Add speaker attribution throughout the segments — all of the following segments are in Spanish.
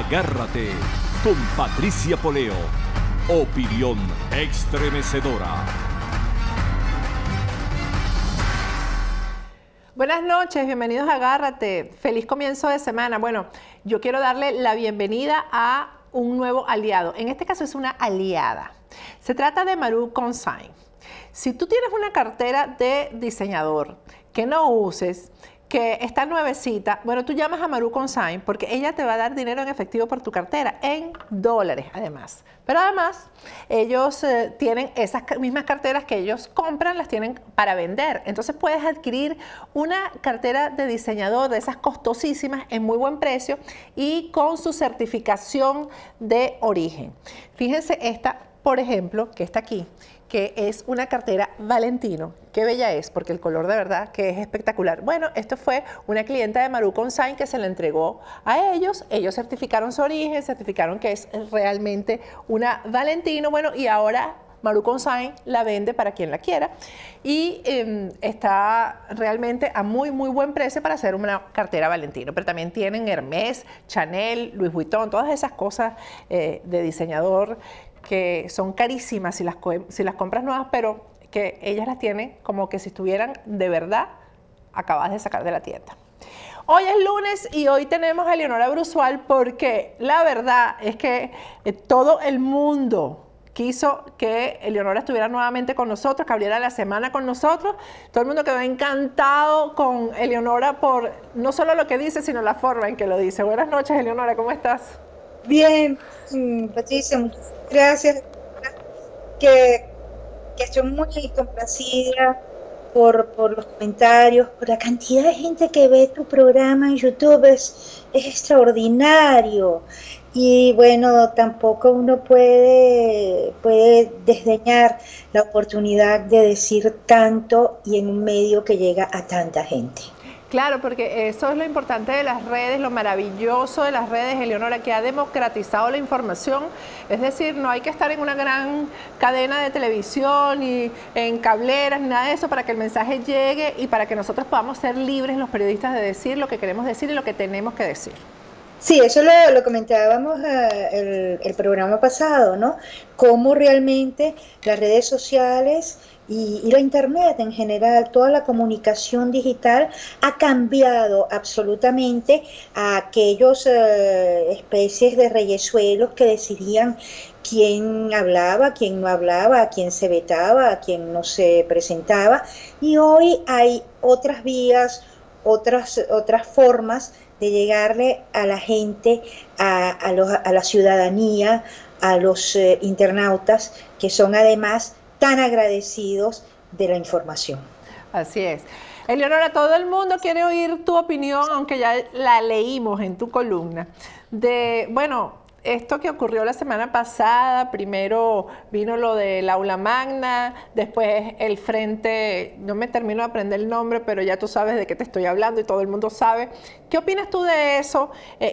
Speaker 1: Agárrate con Patricia Poleo. Opinión estremecedora.
Speaker 2: Buenas noches, bienvenidos a Agárrate. Feliz comienzo de semana. Bueno, yo quiero darle la bienvenida a un nuevo aliado. En este caso es una aliada. Se trata de Maru Consign. Si tú tienes una cartera de diseñador que no uses, que está nuevecita, bueno, tú llamas a Maru Consign porque ella te va a dar dinero en efectivo por tu cartera, en dólares además. Pero además, ellos tienen esas mismas carteras que ellos compran, las tienen para vender. Entonces puedes adquirir una cartera de diseñador de esas costosísimas en muy buen precio y con su certificación de origen. Fíjense esta, por ejemplo, que está aquí, que es una cartera Valentino. Qué bella es, porque el color de verdad que es espectacular. Bueno, esto fue una clienta de Maru Consign que se la entregó a ellos. Ellos certificaron su origen, certificaron que es realmente una Valentino. Bueno, y ahora Maru Consign la vende para quien la quiera y está realmente a muy buen precio para hacer una cartera Valentino. Pero también tienen Hermès, Chanel, Louis Vuitton, todas esas cosas de diseñador que son carísimas si las compras nuevas, pero que ellas las tienen como que si estuvieran de verdad acabadas de sacar de la tienda. Hoy es lunes y hoy tenemos a Eleonora Brusual porque la verdad es que todo el mundo quiso que Eleonora estuviera nuevamente con nosotros, que abriera la semana con nosotros. Todo el mundo quedó encantado con Eleonora por no solo lo que dice, sino la forma en que lo dice. Buenas noches, Eleonora, ¿cómo estás?
Speaker 3: Bien, Patricia, muchas gracias. Que estoy muy complacida por los comentarios, por la cantidad de gente que ve tu programa en YouTube, es extraordinario. Y bueno, tampoco uno puede desdeñar la oportunidad de decir tanto y en un medio que llega a tanta gente.
Speaker 2: Claro, porque eso es lo importante de las redes, lo maravilloso de las redes, Eleonora, que ha democratizado la información. Es decir, no hay que estar en una gran cadena de televisión y en cableras, ni nada de eso, para que el mensaje llegue y para que nosotros podamos ser libres, los periodistas, de decir lo que queremos decir y lo que tenemos que decir.
Speaker 3: Sí, eso lo comentábamos el programa pasado, ¿no? Cómo realmente las redes sociales y la internet en general, toda la comunicación digital ha cambiado absolutamente a aquellos especies de reyesuelos que decidían quién hablaba, quién no hablaba, a quién se vetaba, a quién no se presentaba. Y hoy hay otras vías, otras formas de llegarle a la gente, a la ciudadanía, a los internautas, que son además tan agradecidos de la información.
Speaker 2: Así es. Eleonora, todo el mundo quiere oír tu opinión, aunque ya la leímos en tu columna, de, bueno, esto que ocurrió la semana pasada. Primero vino lo del aula magna, después el frente, no me termino de aprender el nombre, pero ya tú sabes de qué te estoy hablando y todo el mundo sabe. ¿Qué opinas tú de eso?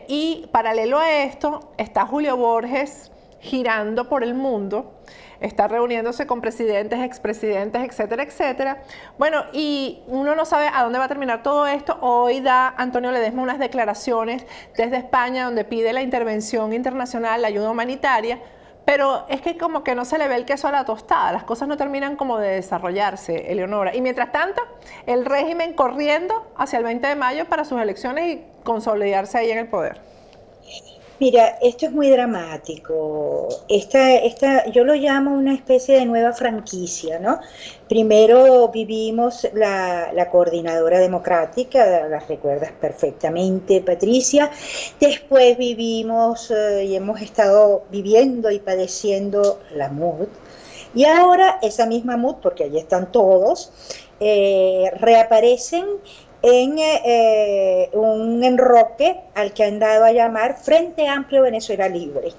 Speaker 2: Y paralelo a esto, está Julio Borges girando por el mundo, está reuniéndose con presidentes, expresidentes, etcétera, etcétera. Bueno, y uno no sabe a dónde va a terminar todo esto. Hoy da Antonio Ledesma unas declaraciones desde España donde pide la intervención internacional, la ayuda humanitaria, pero es que como que no se le ve el queso a la tostada, las cosas no terminan como de desarrollarse, Eleonora. Y mientras tanto, el régimen corriendo hacia el 20 de mayo para sus elecciones y consolidarse ahí en el poder.
Speaker 3: Mira, esto es muy dramático. Yo lo llamo una especie de nueva franquicia, ¿no? Primero vivimos la coordinadora democrática, la recuerdas perfectamente, Patricia. Después vivimos y hemos estado viviendo y padeciendo la MUD. Y ahora esa misma MUD, porque allí están todos, reaparecen en un enroque al que han dado a llamar Frente Amplio Venezuela Libre.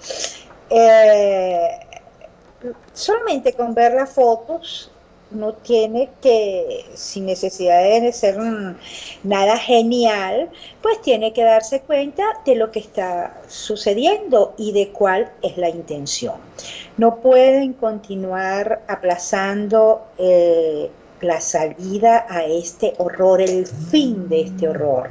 Speaker 3: Solamente con ver las fotos uno tiene que, sin necesidad de ser nada genial, pues tiene que darse cuenta de lo que está sucediendo y de cuál es la intención. No pueden continuar aplazando la salida a este horror, el fin de este horror.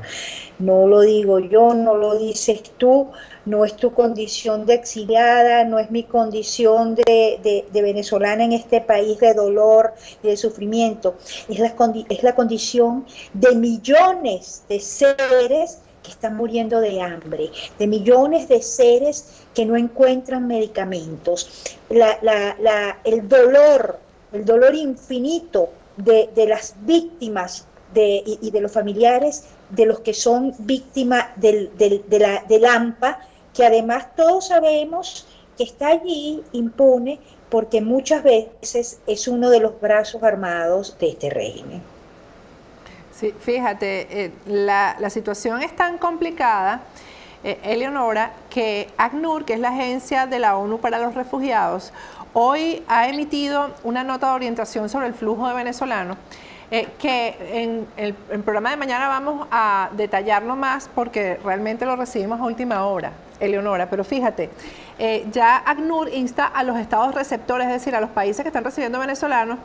Speaker 3: No lo digo yo, no lo dices tú, no es tu condición de exiliada, no es mi condición de venezolana en este país de dolor y de sufrimiento, es la condición de millones de seres que están muriendo de hambre, de millones de seres que no encuentran medicamentos, el dolor infinito de las víctimas y de los familiares de los que son víctimas del AMPA, que además todos sabemos que está allí impune porque muchas veces es uno de los brazos armados de este régimen.
Speaker 2: Sí, fíjate, la situación es tan complicada, Eleonora, que ACNUR, que es la agencia de la ONU para los refugiados, hoy ha emitido una nota de orientación sobre el flujo de venezolanos, que en el programa de mañana vamos a detallarlo más porque realmente lo recibimos a última hora, Eleonora. Pero fíjate, ya ACNUR insta a los estados receptores, es decir, a los países que están recibiendo venezolanos,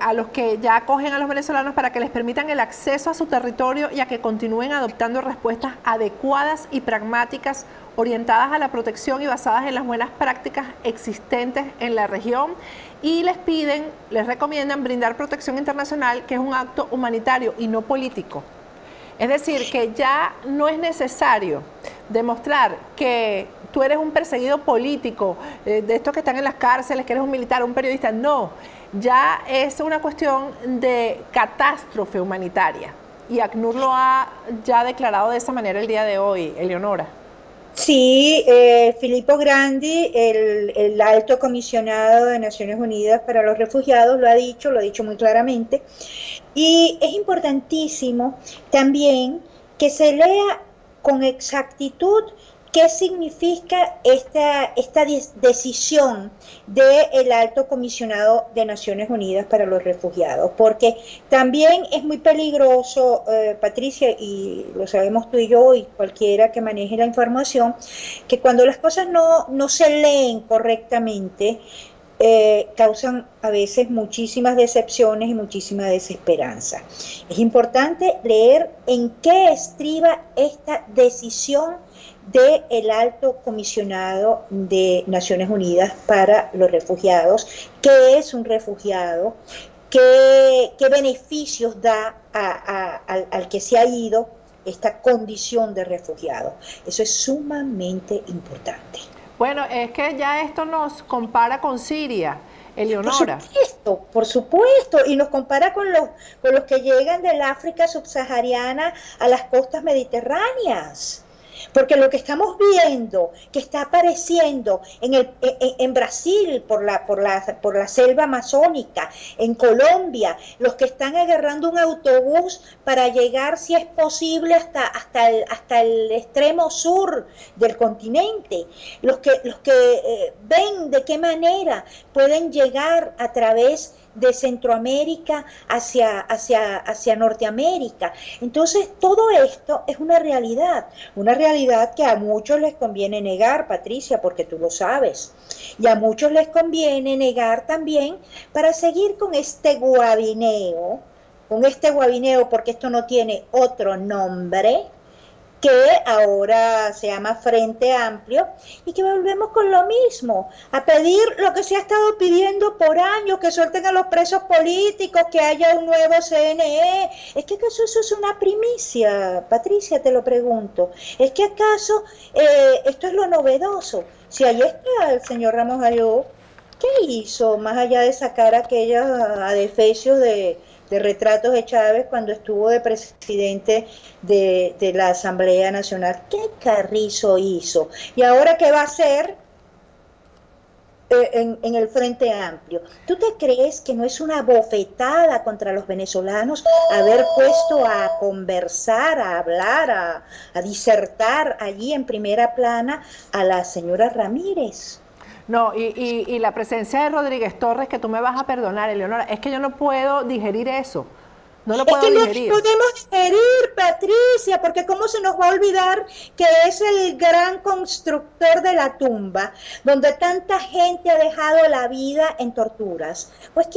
Speaker 2: a los que ya acogen a los venezolanos para que les permitan el acceso a su territorio y a que continúen adoptando respuestas adecuadas y pragmáticas orientadas a la protección y basadas en las buenas prácticas existentes en la región, y les recomiendan brindar protección internacional, que es un acto humanitario y no político. Es decir, que ya no es necesario demostrar que tú eres un perseguido político, de estos que están en las cárceles, que eres un militar, un periodista. No, ya es una cuestión de catástrofe humanitaria. Y ACNUR lo ha ya declarado de esa manera el día de hoy, Eleonora.
Speaker 3: Sí, Filippo Grandi, el alto comisionado de Naciones Unidas para los Refugiados, lo ha dicho muy claramente. Y es importantísimo también que se lea con exactitud qué significa esta decisión del alto comisionado de Naciones Unidas para los Refugiados, porque también es muy peligroso, Patricia, y lo sabemos tú y yo y cualquiera que maneje la información, que cuando las cosas no se leen correctamente, causan a veces muchísimas decepciones y muchísima desesperanza. Es importante leer en qué estriba esta decisión del alto comisionado de Naciones Unidas para los refugiados, qué es un refugiado, qué beneficios da al que se ha ido esta condición de refugiado. Eso es sumamente importante.
Speaker 2: Bueno, es que ya esto nos compara con Siria, Eleonora.
Speaker 3: Por supuesto, y nos compara con los que llegan del África subsahariana a las costas mediterráneas. Porque lo que estamos viendo, que está apareciendo en Brasil por la selva amazónica, en Colombia, los que están agarrando un autobús para llegar, si es posible, hasta el extremo sur del continente, los que ven de qué manera pueden llegar a través de Centroamérica hacia Norteamérica. Entonces, todo esto es una realidad que a muchos les conviene negar, Patricia, porque tú lo sabes, y a muchos les conviene negar también para seguir con este guabineo, porque esto no tiene otro nombre, que ahora se llama Frente Amplio, y que volvemos con lo mismo, a pedir lo que se ha estado pidiendo por años, que suelten a los presos políticos, que haya un nuevo CNE. ¿Es que acaso eso es una primicia, Patricia? Te lo pregunto. ¿Es que acaso esto es lo novedoso? Si ahí está el señor Ramos Ayú, ¿qué hizo más allá de sacar aquellos adefesios de retratos de Chávez cuando estuvo de presidente de la Asamblea Nacional? ¿Qué carrizo hizo? ¿Y ahora qué va a hacer en el Frente Amplio? ¿Tú te crees que no es una bofetada contra los venezolanos haber puesto a conversar, a hablar, a disertar allí en primera plana a la señora Ramírez?
Speaker 2: No, y la presencia de Rodríguez Torres, que tú me vas a perdonar, Eleonora, es que yo no puedo digerir eso. No lo puedo digerir.
Speaker 3: No podemos digerir, Patricia, porque cómo se nos va a olvidar que es el gran constructor de la tumba, donde tanta gente ha dejado la vida en torturas. ¿O es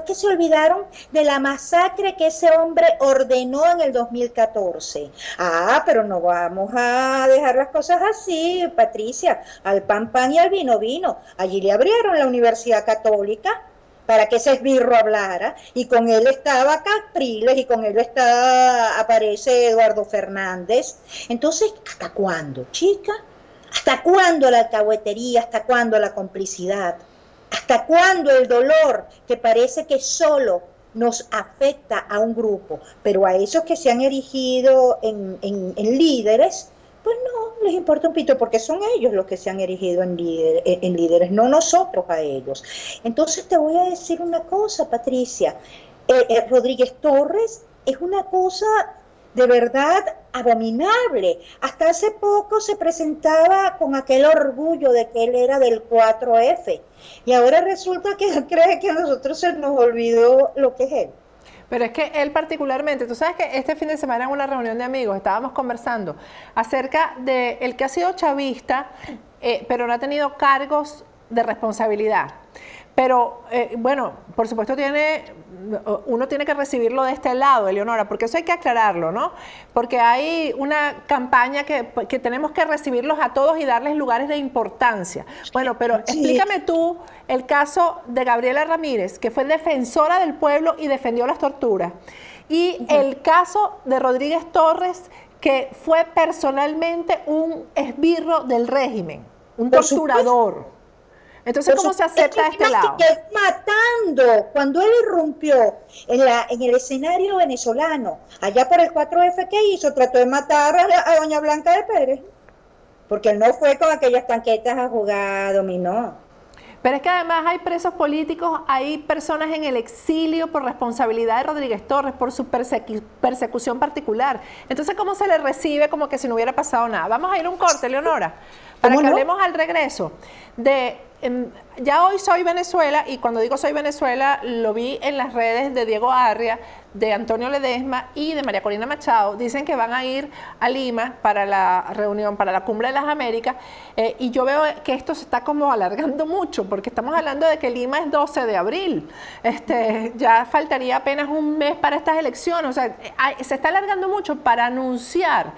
Speaker 3: que se olvidaron de la masacre que ese hombre ordenó en el 2014? Ah, pero no vamos a dejar las cosas así, Patricia. Al pan pan y al vino vino. Allí le abrieron la Universidad Católica para que ese esbirro hablara, y con él estaba Capriles, y con él aparece Eduardo Fernández. Entonces, ¿hasta cuándo, chica? ¿Hasta cuándo la alcahuetería? ¿Hasta cuándo la complicidad? ¿Hasta cuándo el dolor que parece que solo nos afecta a un grupo, pero a esos que se han erigido en líderes, pues no les importa un pito, porque son ellos los que se han erigido en líderes, no nosotros a ellos. Entonces te voy a decir una cosa, Patricia. Rodríguez Torres es una cosa de verdad abominable. Hasta hace poco se presentaba con aquel orgullo de que él era del 4F, y ahora resulta que él cree que a nosotros se nos olvidó lo que es él.
Speaker 2: Pero es que él particularmente, tú sabes que este fin de semana en una reunión de amigos estábamos conversando acerca de el que ha sido chavista, pero no ha tenido cargos de responsabilidad. Pero, bueno, por supuesto uno tiene que recibirlo de este lado, Eleonora, porque eso hay que aclararlo, ¿no? Porque hay una campaña que tenemos que recibirlos a todos y darles lugares de importancia. Bueno, pero explícame tú el caso de Gabriela Ramírez, que fue defensora del pueblo y defendió las torturas, y el caso de Rodríguez Torres, que fue personalmente un esbirro del régimen, un torturador. Entonces, ¿cómo se acepta este lado?
Speaker 3: Matando, cuando él irrumpió en el escenario venezolano, allá por el 4F, ¿qué hizo? Trató de matar a doña Blanca de Pérez, porque él no fue con aquellas tanquetas a jugar dominó.
Speaker 2: Pero es que además hay presos políticos, hay personas en el exilio por responsabilidad de Rodríguez Torres, por su persecución particular. Entonces, ¿cómo se le recibe como que si no hubiera pasado nada? Vamos a ir a un corte, Eleonora, para que hablemos al regreso de... Ya hoy Soy Venezuela, y cuando digo Soy Venezuela lo vi en las redes de Diego Arria, de Antonio Ledesma y de María Corina Machado. Dicen que van a ir a Lima para la reunión, para la Cumbre de las Américas, y yo veo que esto se está como alargando mucho, porque estamos hablando de que Lima es 12 de abril, ya faltaría apenas un mes para estas elecciones, o sea, se está alargando mucho para anunciar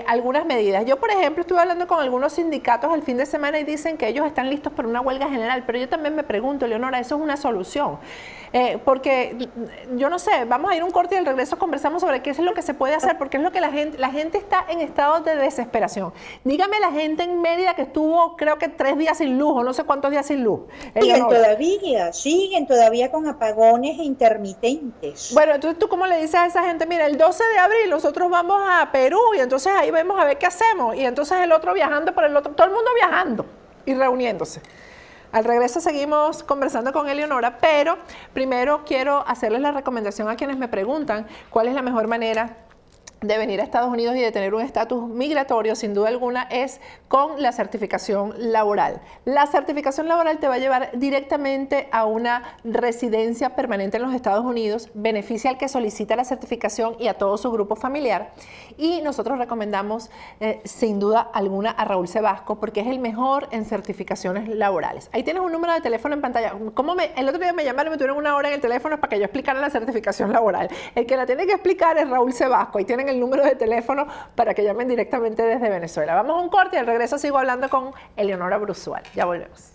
Speaker 2: algunas medidas. Yo, por ejemplo, estuve hablando con algunos sindicatos el fin de semana y dicen que ellos están listos para una huelga general, pero yo también me pregunto, Leonora, ¿eso es una solución? Porque yo no sé, vamos a ir a un corte y al regreso conversamos sobre qué es lo que se puede hacer, porque es lo que la gente está en estado de desesperación. Dígame la gente en Mérida que estuvo, creo que 3 días sin luz, o no sé cuántos días sin luz.
Speaker 3: Siguen todavía con apagones intermitentes.
Speaker 2: Bueno, entonces tú cómo le dices a esa gente, mira, el 12 de abril nosotros vamos a Perú y entonces ahí vamos a ver qué hacemos, y entonces el otro viajando por el otro, todo el mundo viajando y reuniéndose. Al regreso seguimos conversando con Eleonora, pero primero quiero hacerles la recomendación a quienes me preguntan cuál es la mejor manera de venir a Estados Unidos y de tener un estatus migratorio, sin duda alguna, es con la certificación laboral. La certificación laboral te va a llevar directamente a una residencia permanente en los Estados Unidos, beneficia al que solicita la certificación y a todo su grupo familiar, y nosotros recomendamos sin duda alguna a Raúl Sebasco, porque es el mejor en certificaciones laborales. Ahí tienes un número de teléfono en pantalla. El otro día me llamaron y me tuvieron 1 hora en el teléfono para que yo explicara la certificación laboral. El que la tiene que explicar es Raúl Sebasco. Ahí tienen el número de teléfono para que llamen directamente desde Venezuela. Vamos a un corte y al regreso sigo hablando con Eleonora Bruzual. Ya volvemos.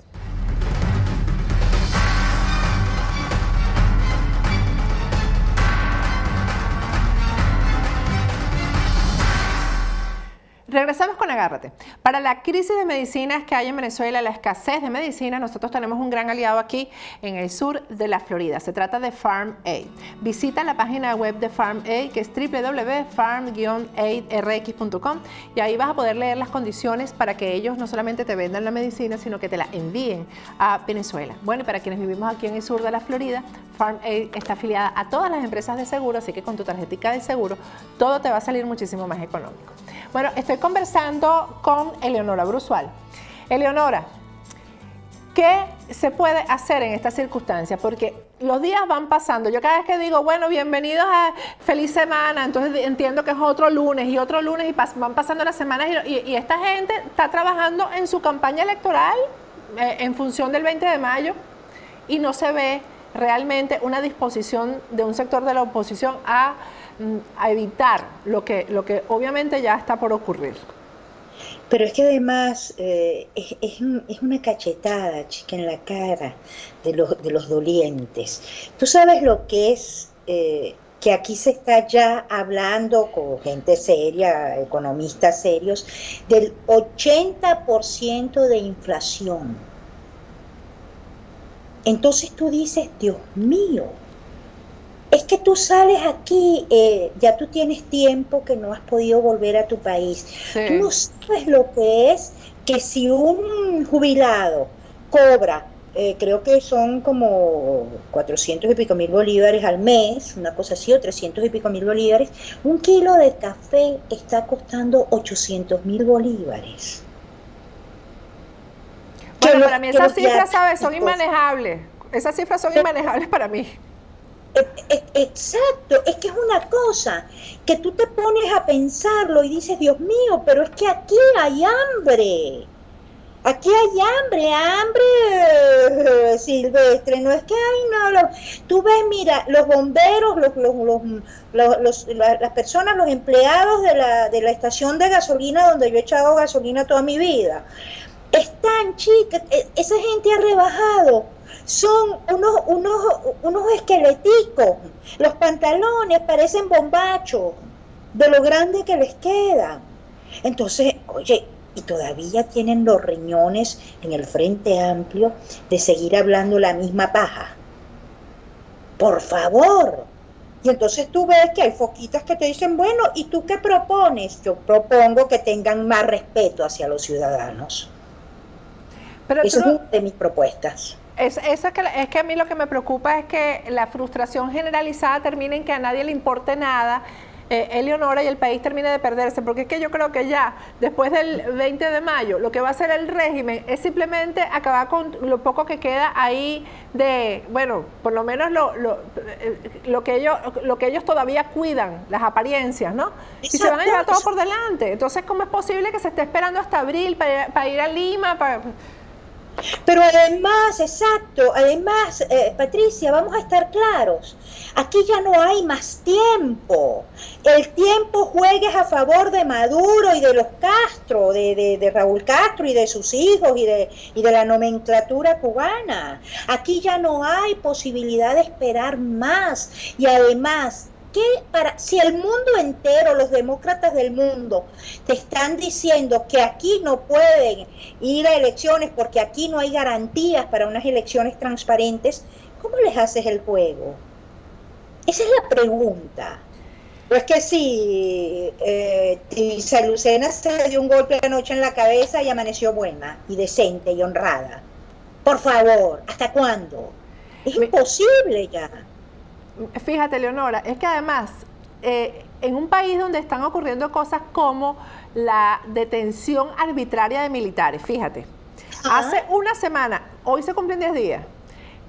Speaker 2: Regresamos con Agárrate. Para la crisis de medicinas que hay en Venezuela, la escasez de medicina, nosotros tenemos un gran aliado aquí en el sur de la Florida. Se trata de PharmAid. Visita la página web de PharmAid, que es www.farm-aidrx.com, y ahí vas a poder leer las condiciones para que ellos no solamente te vendan la medicina, sino que te la envíen a Venezuela. Bueno, y para quienes vivimos aquí en el sur de la Florida, PharmAid está afiliada a todas las empresas de seguro, así que con tu tarjetica de seguro todo te va a salir muchísimo más económico. Bueno, estoy conversando con Eleonora Bruzual. Eleonora, ¿qué se puede hacer en estas circunstancias? Porque los días van pasando. Yo cada vez que digo, bueno, bienvenidos a feliz semana, entonces entiendo que es otro lunes y van pasando las semanas y esta gente está trabajando en su campaña electoral en función del 20 de mayo y no se ve realmente una disposición de un sector de la oposición a evitar lo que obviamente ya está por ocurrir.
Speaker 3: Pero es que además es una cachetada, chica, en la cara de los dolientes. Tú sabes lo que es que aquí se está ya hablando con gente seria, economistas serios, del 80% de inflación. Entonces tú dices, Dios mío, es que tú sales aquí, ya tú tienes tiempo que no has podido volver a tu país. Sí. Tú no sabes lo que es que si un jubilado cobra, creo que son como 400 y pico mil bolívares al mes, una cosa así, o 300 y pico mil bolívares, un kilo de café está costando 800.000 bolívares.
Speaker 2: Bueno, para mí esas cifras, ¿sabes? Son inmanejables. Esas cifras son inmanejables para mí.
Speaker 3: Exacto, es que es una cosa que tú te pones a pensarlo y dices, Dios mío, pero es que aquí hay hambre. Aquí hay hambre silvestre, no es que hay, no, tú ves, mira, los bomberos, las personas, los empleados de la estación de gasolina donde yo he echado gasolina toda mi vida, están, chicas, esa gente ha rebajado, son unos esqueleticos, los pantalones parecen bombachos de lo grande que les queda. Entonces, oye, y todavía tienen los riñones en el Frente Amplio de seguir hablando la misma paja. Por favor. Y entonces tú ves que hay foquitas que te dicen, bueno, ¿y tú qué propones? Yo propongo que tengan más respeto hacia los ciudadanos. Pero eso es una de mis propuestas.
Speaker 2: Es que a mí lo que me preocupa es que la frustración generalizada termine en que a nadie le importe nada, Eleonora, y el país termine de perderse, porque es que yo creo que ya después del 20 de mayo lo que va a hacer el régimen es simplemente acabar con lo poco que queda ahí de, bueno, por lo menos lo que ellos todavía cuidan, las apariencias, ¿no? Y se van a llevar todo por delante. Entonces, ¿cómo es posible que se esté esperando hasta abril para ir a Lima?
Speaker 3: Pero además, exacto, además, Patricia, vamos a estar claros, aquí ya no hay más tiempo. El tiempo juegue a favor de Maduro y de los Castro, de Raúl Castro y de sus hijos y de la nomenclatura cubana. Aquí ya no hay posibilidad de esperar más. Y además, si el mundo entero, los demócratas del mundo, te están diciendo que aquí no pueden ir a elecciones porque aquí no hay garantías para unas elecciones transparentes, ¿cómo les haces el juego? Esa es la pregunta. Pero es que si Tilsa Lucena se dio un golpe anoche en la cabeza y amaneció buena y decente y honrada. Por favor, ¿hasta cuándo? Es imposible ya.
Speaker 2: Fíjate, Leonora, es que además, en un país donde están ocurriendo cosas como la detención arbitraria de militares, fíjate, hace una semana, hoy se cumplen 10 días,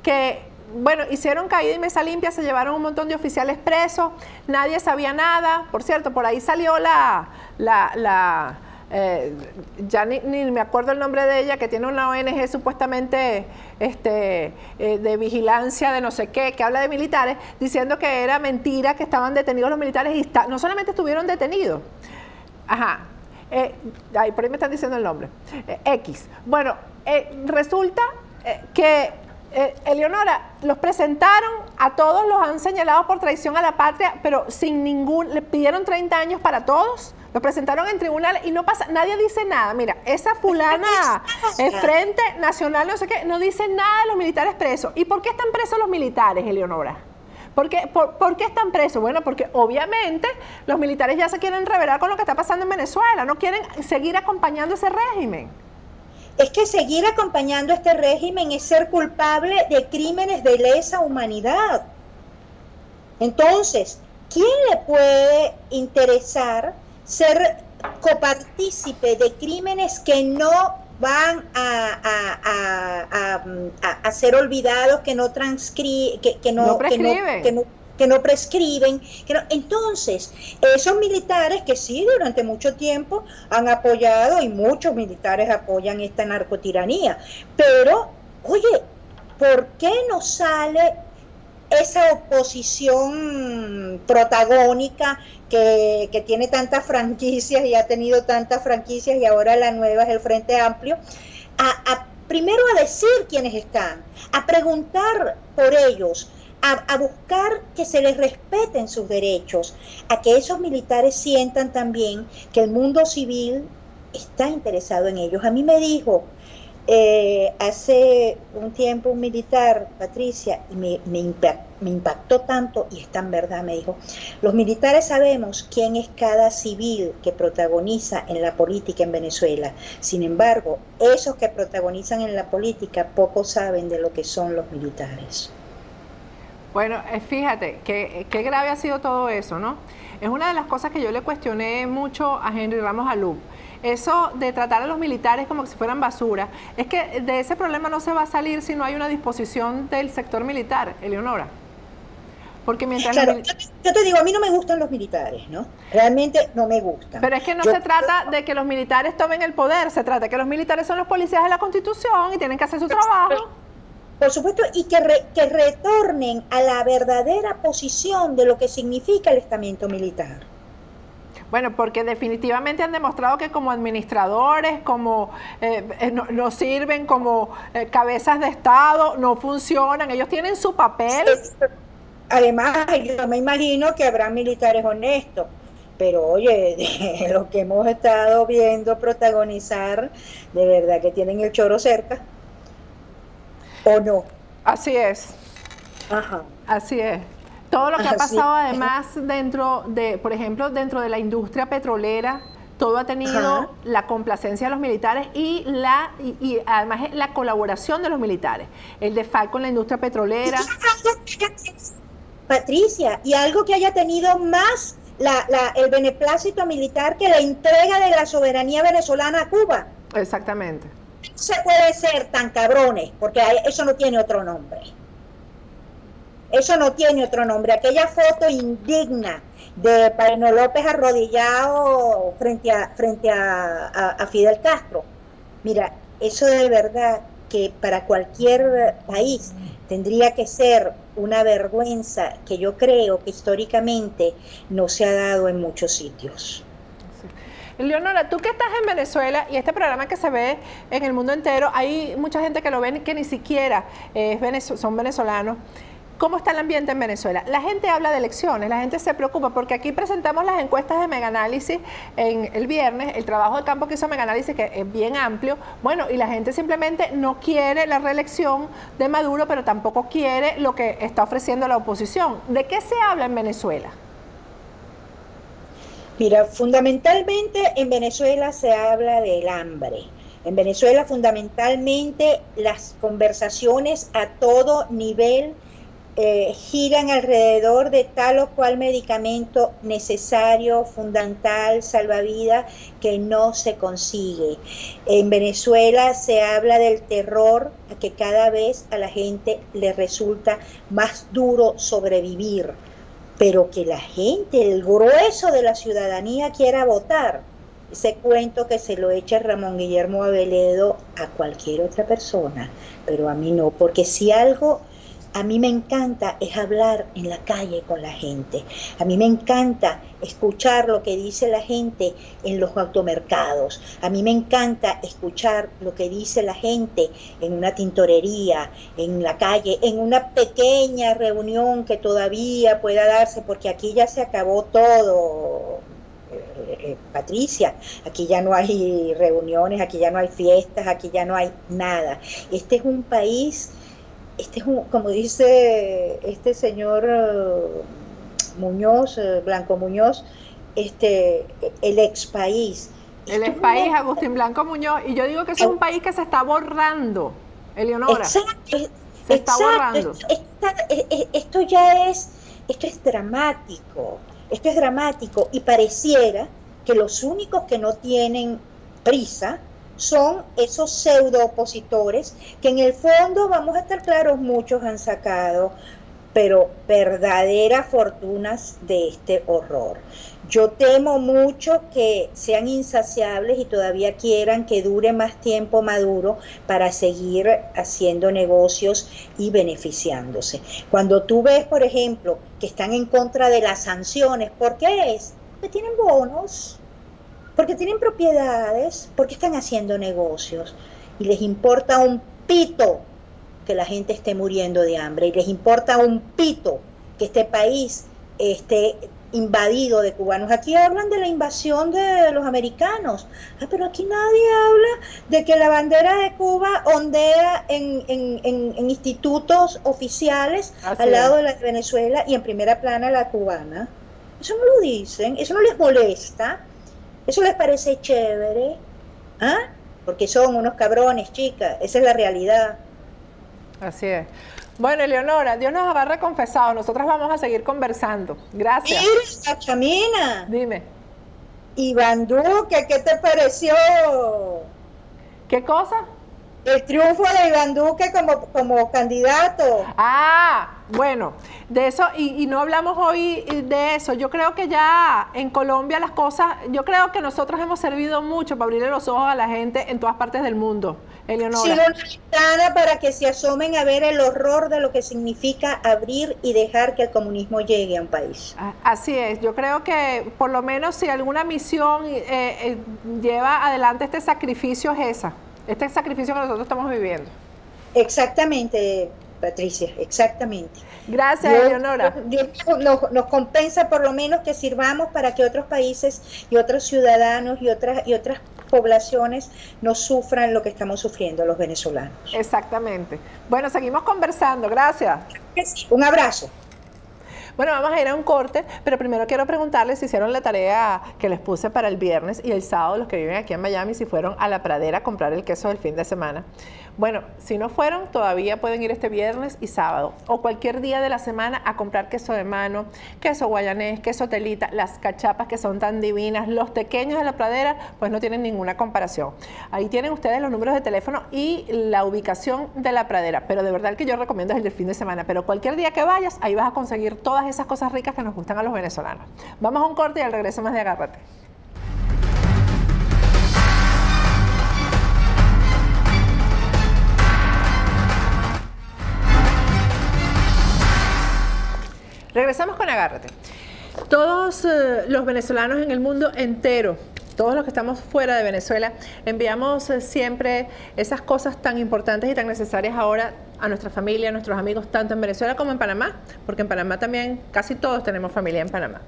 Speaker 2: que, bueno, hicieron caída y mesa limpia, se llevaron un montón de oficiales presos, nadie sabía nada, por cierto, por ahí salió ya ni me acuerdo el nombre de ella, que tiene una ONG supuestamente de vigilancia de no sé qué, que habla de militares, diciendo que era mentira que estaban detenidos los militares y no solamente estuvieron detenidos, por ahí me están diciendo el nombre, X. Bueno, resulta que Eleonora, los presentaron, a todos los han señalado por traición a la patria, pero sin le pidieron 30 años para todos. Lo presentaron en tribunales y no pasa, nadie dice nada. Mira, esa fulana, el Frente Nacional, no sé qué, no dice nada de los militares presos. ¿Y por qué están presos los militares, Eleonora? ¿Por qué están presos? Bueno, porque obviamente los militares ya se quieren revelar con lo que está pasando en Venezuela, no quieren seguir acompañando ese régimen.
Speaker 3: Es que seguir acompañando este régimen es ser culpable de crímenes de lesa humanidad. Entonces, ¿quién le puede interesar ser copartícipe de crímenes que no van a ser olvidados, que no prescriben. Entonces, esos militares que sí durante mucho tiempo han apoyado, y muchos militares apoyan esta narcotiranía, pero, oye, ¿por qué no sale esa oposición protagónica que tiene tantas franquicias y ha tenido tantas franquicias, y ahora la nueva es el Frente Amplio, primero a decir quiénes están, a preguntar por ellos, a buscar que se les respeten sus derechos, a que esos militares sientan también que el mundo civil está interesado en ellos? A mí me dijo hace un tiempo un militar, Patricia, y me impactó tanto, y es tan verdad, me dijo: los militares sabemos quién es cada civil que protagoniza en la política en Venezuela. Sin embargo, esos que protagonizan en la política poco saben de lo que son los militares.
Speaker 2: Bueno, fíjate, qué grave ha sido todo eso, ¿no? Es una de las cosas que yo le cuestioné mucho a Henry Ramos Alub. Eso de tratar a los militares como si fueran basura, es que de ese problema no se va a salir si no hay una disposición del sector militar, Eleonora. Porque mientras...
Speaker 3: Claro, yo te digo, a mí no me gustan los militares, ¿no? Realmente no me gustan.
Speaker 2: Pero es que no se trata de que los militares tomen el poder, se trata de que los militares son los policías de la Constitución y tienen que hacer su trabajo.
Speaker 3: Por supuesto, y que retornen a la verdadera posición de lo que significa el estamento militar.
Speaker 2: Bueno, porque definitivamente han demostrado que como administradores, como no sirven como cabezas de Estado, no funcionan, ellos tienen su papel.
Speaker 3: Además, yo me imagino que habrá militares honestos, pero oye, de lo que hemos estado viendo protagonizar, de verdad que tienen el choro cerca, ¿o no?
Speaker 2: Así es.
Speaker 3: Ajá.
Speaker 2: Así es. Todo lo que ha pasado además dentro de, por ejemplo, dentro de la industria petrolera, todo ha tenido la complacencia de los militares y además la colaboración de los militares. El DEFAC con la industria petrolera.
Speaker 3: Patricia, y algo que haya tenido más el beneplácito militar que la entrega de la soberanía venezolana a Cuba.
Speaker 2: Exactamente.
Speaker 3: No se puede ser tan cabrones, porque eso no tiene otro nombre. Eso no tiene otro nombre. Aquella foto indigna de Paino López arrodillado frente a Fidel Castro. Mira, eso de verdad que para cualquier país tendría que ser una vergüenza que yo creo que históricamente no se ha dado en muchos sitios.
Speaker 2: Leonora, tú que estás en Venezuela y este programa que se ve en el mundo entero, hay mucha gente que lo ve que ni siquiera son venezolanos. ¿Cómo está el ambiente en Venezuela? La gente habla de elecciones, la gente se preocupa porque aquí presentamos las encuestas de Megaanálisis en el viernes, el trabajo de campo que hizo Megaanálisis, que es bien amplio. Bueno, y la gente simplemente no quiere la reelección de Maduro, pero tampoco quiere lo que está ofreciendo la oposición. ¿De qué se habla en Venezuela?
Speaker 3: Mira, fundamentalmente en Venezuela se habla del hambre. En Venezuela fundamentalmente las conversaciones a todo nivel giran alrededor de tal o cual medicamento necesario, fundamental, salvavidas, que no se consigue. En Venezuela se habla del terror, a que cada vez a la gente le resulta más duro sobrevivir, pero que la gente, el grueso de la ciudadanía quiera votar. Ese cuento que se lo echa Ramón Guillermo Aveledo a cualquier otra persona, pero a mí no, porque si algo a mí me encanta es hablar en la calle con la gente. A mí me encanta escuchar lo que dice la gente en los automercados. A mí me encanta escuchar lo que dice la gente en una tintorería, en la calle, en una pequeña reunión que todavía pueda darse, porque aquí ya se acabó todo, Patricia. Aquí ya no hay reuniones, aquí ya no hay fiestas, aquí ya no hay nada. Este es un país... como dice este señor Muñoz, Blanco Muñoz, el ex país.
Speaker 2: El ex país, Agustín Blanco Muñoz, y yo digo que es un país que se está borrando, Eleonora.
Speaker 3: Exacto,
Speaker 2: se está borrando.
Speaker 3: Esto es dramático, esto es dramático, y pareciera que los únicos que no tienen prisa son esos pseudo opositores que en el fondo, vamos a estar claros, muchos han sacado, pero verdaderas fortunas de este horror. Yo temo mucho que sean insaciables y todavía quieran que dure más tiempo Maduro para seguir haciendo negocios y beneficiándose. Cuando tú ves, por ejemplo, que están en contra de las sanciones, ¿por qué es? Porque tienen bonos, porque tienen propiedades, porque están haciendo negocios y les importa un pito que la gente esté muriendo de hambre y les importa un pito que este país esté invadido de cubanos. Aquí hablan de la invasión de los americanos, pero aquí nadie habla de que la bandera de Cuba ondea en institutos oficiales al lado de la de Venezuela y en primera plana la cubana. Eso no lo dicen, eso no les molesta, eso les parece chévere, ¿ah? Porque son unos cabrones, chicas, esa es la realidad.
Speaker 2: Así es. Bueno, Eleonora, Dios nos agarre confesado. Nosotras vamos a seguir conversando. Gracias.
Speaker 3: Mira, Chamina.
Speaker 2: Dime.
Speaker 3: Iván Duque, ¿qué te pareció?
Speaker 2: ¿Qué cosa?
Speaker 3: El triunfo de Iván Duque como candidato.
Speaker 2: Ah, bueno, de eso, y no hablamos hoy de eso. Yo creo que ya en Colombia las cosas, yo creo que nosotros hemos servido mucho para abrirle los ojos a la gente en todas partes del mundo. Eleonora.
Speaker 3: Sí, una ventana para que se asomen a ver el horror de lo que significa abrir y dejar que el comunismo llegue a un país.
Speaker 2: Así es, yo creo que por lo menos si alguna misión lleva adelante este sacrificio es esa. Este sacrificio que nosotros estamos viviendo.
Speaker 3: Exactamente, Patricia, exactamente.
Speaker 2: Gracias, Eleonora.
Speaker 3: Dios nos compensa por lo menos que sirvamos para que otros países y otros ciudadanos y otras poblaciones no sufran lo que estamos sufriendo los venezolanos.
Speaker 2: Exactamente. Bueno, seguimos conversando. Gracias.
Speaker 3: Un abrazo.
Speaker 2: Bueno, vamos a ir a un corte, pero primero quiero preguntarles si hicieron la tarea que les puse para el viernes y el sábado, los que viven aquí en Miami, si fueron a la Pradera a comprar el queso del fin de semana. Bueno, si no fueron, todavía pueden ir este viernes y sábado o cualquier día de la semana a comprar queso de mano, queso guayanés, queso telita, las cachapas que son tan divinas, los pequeños de la Pradera, pues no tienen ninguna comparación. Ahí tienen ustedes los números de teléfono y la ubicación de la Pradera, pero de verdad el que yo recomiendo es el del fin de semana, pero cualquier día que vayas, ahí vas a conseguir todas esas cosas ricas que nos gustan a los venezolanos. Vamos a un corte y al regreso más de Agárrate. Regresamos con Agárrate. Todos los venezolanos en el mundo entero, todos los que estamos fuera de Venezuela, enviamos siempre esas cosas tan importantes y tan necesarias ahora a nuestra familia, a nuestros amigos, tanto en Venezuela como en Panamá, porque en Panamá también casi todos tenemos familia en Panamá.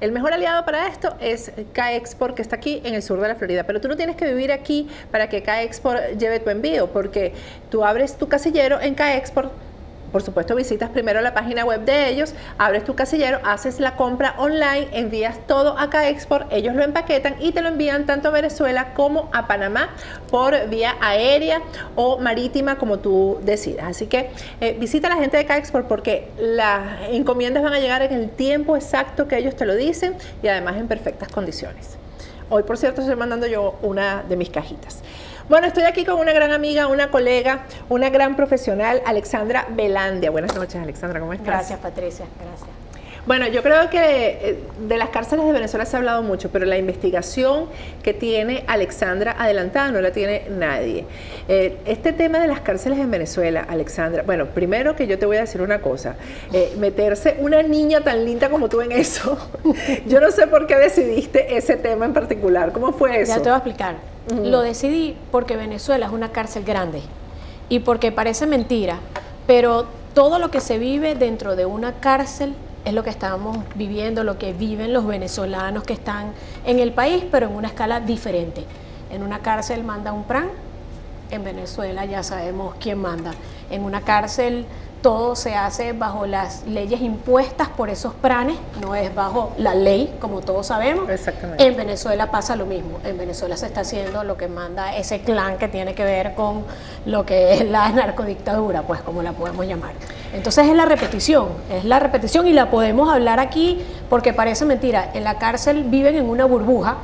Speaker 2: El mejor aliado para esto es K-Export, que está aquí en el sur de la Florida, pero tú no tienes que vivir aquí para que K-Export lleve tu envío, porque tú abres tu casillero en K-Export. Por supuesto, visitas primero la página web de ellos, abres tu casillero, haces la compra online, envías todo a K-Export, ellos lo empaquetan y te lo envían tanto a Venezuela como a Panamá por vía aérea o marítima, como tú decidas. Así que visita a la gente de K-Export porque las encomiendas van a llegar en el tiempo exacto que ellos te lo dicen y además en perfectas condiciones. Hoy, por cierto, estoy mandando yo una de mis cajitas. Bueno, estoy aquí con una gran amiga, una colega, una gran profesional, Alexandra Velandia. Buenas noches, Alexandra, ¿cómo estás?
Speaker 4: Gracias, Patricia, gracias.
Speaker 2: Bueno, yo creo que de las cárceles de Venezuela se ha hablado mucho, pero la investigación que tiene Alexandra adelantada no la tiene nadie. Este tema de las cárceles en Venezuela, Alexandra, bueno, primero que yo te voy a decir una cosa, meterse una niña tan linda como tú en eso, yo no sé por qué decidiste ese tema en particular, ¿cómo fue eso?
Speaker 4: Ya te voy a explicar. Lo decidí porque Venezuela es una cárcel grande y porque parece mentira, pero todo lo que se vive dentro de una cárcel es lo que estamos viviendo, lo que viven los venezolanos que están en el país, pero en una escala diferente. En una cárcel manda un PRAN, en Venezuela ya sabemos quién manda. En una cárcel todo se hace bajo las leyes impuestas por esos pranes, no es bajo la ley, como todos sabemos.
Speaker 2: Exactamente.
Speaker 4: En Venezuela pasa lo mismo. En Venezuela se está haciendo lo que manda ese clan que tiene que ver con lo que es la narcodictadura, pues como la podemos llamar. Entonces es la repetición y la podemos hablar aquí porque parece mentira. En la cárcel viven en una burbuja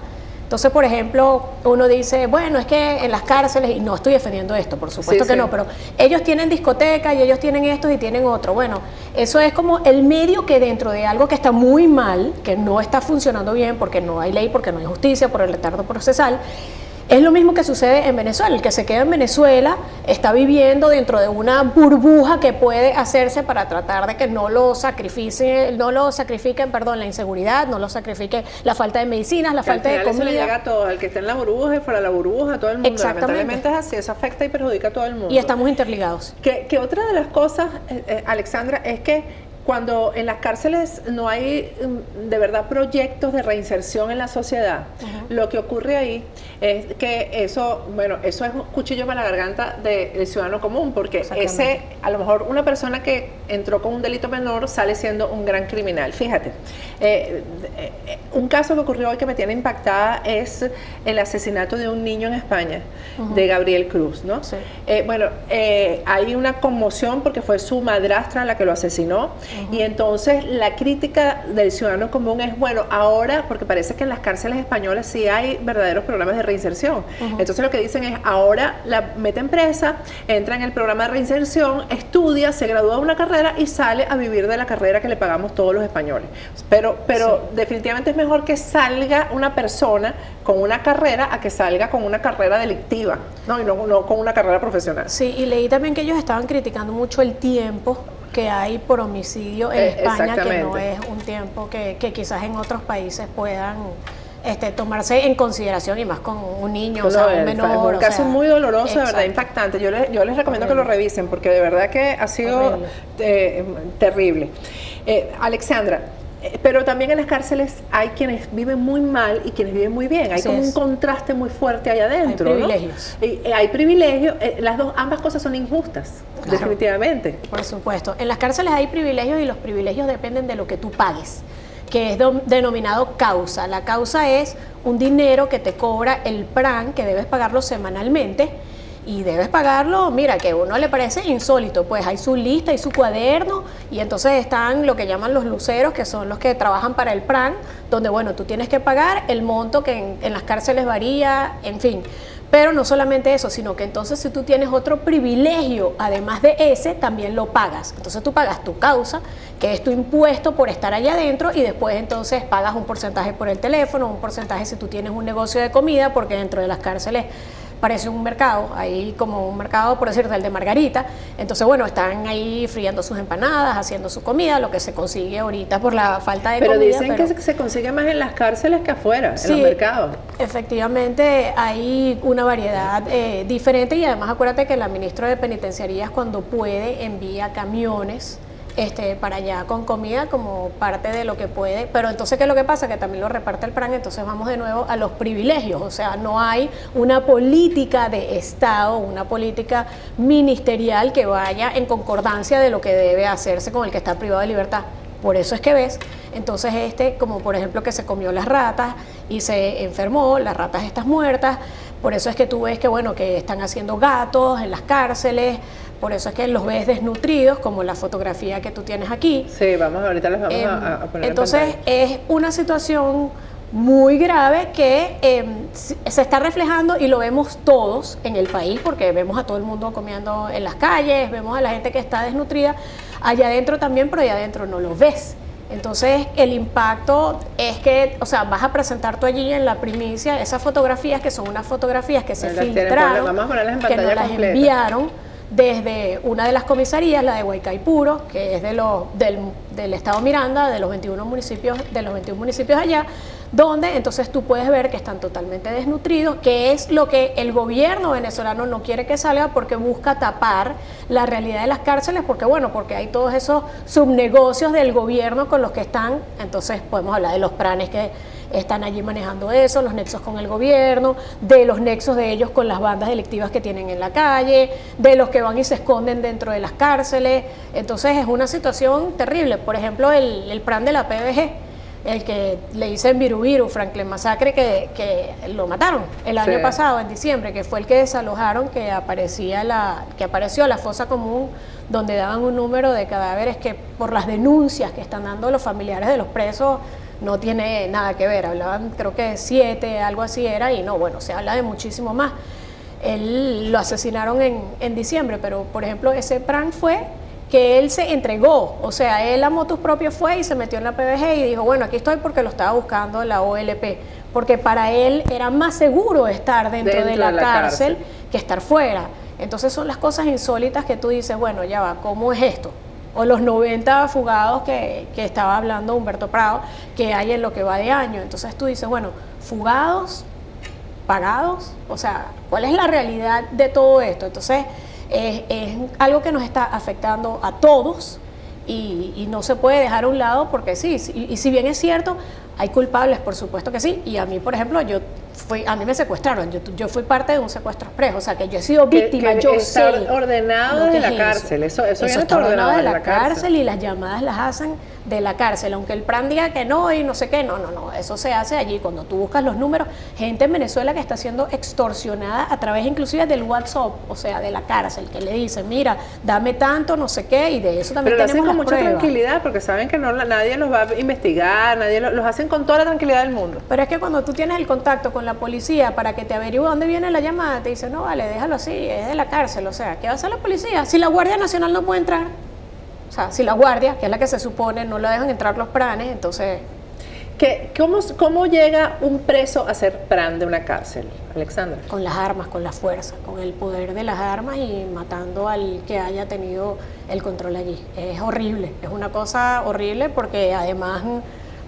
Speaker 4: Entonces, por ejemplo, uno dice, bueno, es que en las cárceles, y no estoy defendiendo esto, por supuesto que no, pero ellos tienen discoteca y ellos tienen estos y tienen otro. Bueno, eso es como el medio que dentro de algo que está muy mal, que no está funcionando bien porque no hay ley, porque no hay justicia, por el retardo procesal. Es lo mismo que sucede en Venezuela. El que se queda en Venezuela está viviendo dentro de una burbuja que puede hacerse para tratar de que no lo sacrifiquen, la inseguridad, no lo sacrifique la falta de medicinas, la falta de comida.
Speaker 2: Eso le llega a todos, al que está en la burbuja y fuera de la burbuja, a todo el mundo.
Speaker 4: Exactamente.
Speaker 2: Lamentablemente es así, eso afecta y perjudica a todo el mundo.
Speaker 4: Y estamos interligados.
Speaker 2: Que otra de las cosas, Alexandra, es que cuando en las cárceles no hay de verdad proyectos de reinserción en la sociedad, lo que ocurre ahí es que eso es un cuchillo para la garganta del ciudadano común, porque a lo mejor una persona que entró con un delito menor sale siendo un gran criminal. Fíjate, un caso que ocurrió hoy que me tiene impactada es el asesinato de un niño en España, de Gabriel Cruz, ¿no? Sí. Hay una conmoción porque fue su madrastra la que lo asesinó. Y entonces la crítica del ciudadano común es, bueno, ahora, porque parece que en las cárceles españolas sí hay verdaderos programas de reinserción. Entonces lo que dicen es, ahora la meten presa, entra en el programa de reinserción, estudia, se gradúa de una carrera y sale a vivir de la carrera que le pagamos todos los españoles. Pero definitivamente es mejor que salga una persona con una carrera a que salga con una carrera delictiva, ¿no? Y no con una carrera profesional.
Speaker 4: Sí, y leí también que ellos estaban criticando mucho el tiempo que hay por homicidio en España, que no es un tiempo que quizás en otros países puedan tomarse en consideración, y más con un niño, o sea, un menor.
Speaker 2: Es un caso muy doloroso, de verdad, impactante. Yo les recomiendo que lo revisen, porque de verdad que ha sido terrible. Alexandra, pero también en las cárceles hay quienes viven muy mal y quienes viven muy bien. Hay como un contraste muy fuerte allá adentro.
Speaker 4: Hay privilegios.
Speaker 2: ¿No? Hay privilegios. Ambas cosas son injustas, definitivamente.
Speaker 4: Por supuesto. En las cárceles hay privilegios y los privilegios dependen de lo que tú pagues, que es denominado causa. La causa es un dinero que te cobra el PRAN, que debes pagarlo semanalmente. Y debes pagarlo, mira, que a uno le parece insólito, pues hay su lista y su cuaderno, y entonces están lo que llaman los luceros, que son los que trabajan para el PRAN, donde, bueno, tú tienes que pagar el monto que en las cárceles varía, en fin. Pero no solamente eso, sino que entonces si tú tienes otro privilegio, además de ese, también lo pagas. Entonces tú pagas tu causa, que es tu impuesto por estar allá adentro, y después entonces pagas un porcentaje por el teléfono, un porcentaje si tú tienes un negocio de comida, porque dentro de las cárceles parece un mercado, ahí como un mercado, por decirte, el de Margarita. Entonces, bueno, están ahí friendo sus empanadas, haciendo su comida, lo que se consigue ahorita por la falta de comida.
Speaker 2: Dicen que se consigue más en las cárceles que afuera, en los mercados.
Speaker 4: Efectivamente, hay una variedad diferente, y además acuérdate que la ministra de Penitenciarías, cuando puede, envía camiones para allá con comida como parte de lo que puede, pero entonces ¿qué es lo que pasa? Que también lo reparte el PRAN, entonces vamos de nuevo a los privilegios, o sea, no hay una política de Estado, una política ministerial que vaya en concordancia de lo que debe hacerse con el que está privado de libertad. Por eso es que ves, entonces como por ejemplo que se comió las ratas y se enfermó, las ratas estas muertas, por eso es que tú ves que bueno, que están haciendo gatos en las cárceles. Por eso es que los ves desnutridos, como la fotografía que tú tienes aquí.
Speaker 2: Sí, ahorita les vamos a poner.
Speaker 4: Entonces es una situación muy grave que se está reflejando, y lo vemos todos en el país, porque vemos a todo el mundo comiendo en las calles, vemos a la gente que está desnutrida, allá adentro también, pero allá adentro no lo ves. Entonces el impacto es que, o sea, vas a presentar tú allí en la primicia esas fotografías, que son unas fotografías que se filtraron,
Speaker 2: vamos a ponerlas en pantalla
Speaker 4: que nos las
Speaker 2: completa.
Speaker 4: Enviaron desde una de las comisarías, la de Huaycaipuro, que es del estado Miranda, de los 21 municipios allá, donde entonces tú puedes ver que están totalmente desnutridos, que es lo que el gobierno venezolano no quiere que salga, porque busca tapar la realidad de las cárceles, porque hay todos esos subnegocios del gobierno con los que están. Entonces podemos hablar de los pranes que están allí manejando eso, los nexos con el gobierno, de los nexos de ellos con las bandas delictivas que tienen en la calle, de los que van y se esconden dentro de las cárceles. Entonces es una situación terrible. Por ejemplo, el PRAN de la PBG, el que le dicen Viru, Franklin Masacre, que lo mataron el año pasado, en diciembre, que fue el que desalojaron, que apareció la fosa común, donde daban un número de cadáveres que, por las denuncias que están dando los familiares de los presos, no tiene nada que ver, hablaban creo que 7, algo así era, y no, bueno, se habla de muchísimo más. Él lo asesinaron en diciembre, pero por ejemplo ese prank fue que él se entregó, o sea, él a motus propio fue y se metió en la PBG y dijo, bueno, aquí estoy porque lo estaba buscando la OLP, porque para él era más seguro estar dentro de la cárcel que estar fuera. Entonces son las cosas insólitas que tú dices, bueno, ya va, ¿cómo es esto? O los 90 fugados que estaba hablando Humberto Prado, que hay en lo que va de año. Entonces tú dices, bueno, fugados, pagados, o sea, ¿cuál es la realidad de todo esto? Entonces es algo que nos está afectando a todos y no se puede dejar a un lado porque sí, y si bien es cierto, hay culpables, por supuesto que sí, y a mí, por ejemplo, a mí me secuestraron, yo fui parte de un secuestro expreso, o sea, que yo he sido víctima, yo
Speaker 5: está
Speaker 4: sé
Speaker 5: ordenado de la cárcel, eso viene
Speaker 4: está ordenado de la
Speaker 5: cárcel.
Speaker 4: cárcel y las llamadas las hacen de la cárcel, aunque el PRAN diga que no y no sé qué, no, eso se hace allí, cuando tú buscas los números, gente en Venezuela que está siendo extorsionada a través inclusive del WhatsApp, o sea, de la cárcel, que le dicen, mira, dame tanto, no sé qué, y de eso también
Speaker 5: pero
Speaker 4: tenemos
Speaker 5: lo hacen con
Speaker 4: las
Speaker 5: mucha
Speaker 4: pruebas.
Speaker 5: tranquilidad, porque saben que nadie los va a investigar, los hacen con toda la tranquilidad del mundo.
Speaker 4: Pero es que cuando tú tienes el contacto con la policía para que te averigüe dónde viene la llamada, te dicen, no, vale, déjalo así, es de la cárcel, o sea, ¿qué va a hacer la policía? Si la Guardia Nacional no puede entrar, o sea, si la Guardia, que es la que se supone, no la dejan entrar los pranes, entonces...
Speaker 5: ¿Cómo llega un preso a ser PRAN de una cárcel, Alexandra?
Speaker 4: Con las armas, con la fuerza, con el poder de las armas y matando al que haya tenido el control allí. Es horrible, es una cosa horrible porque además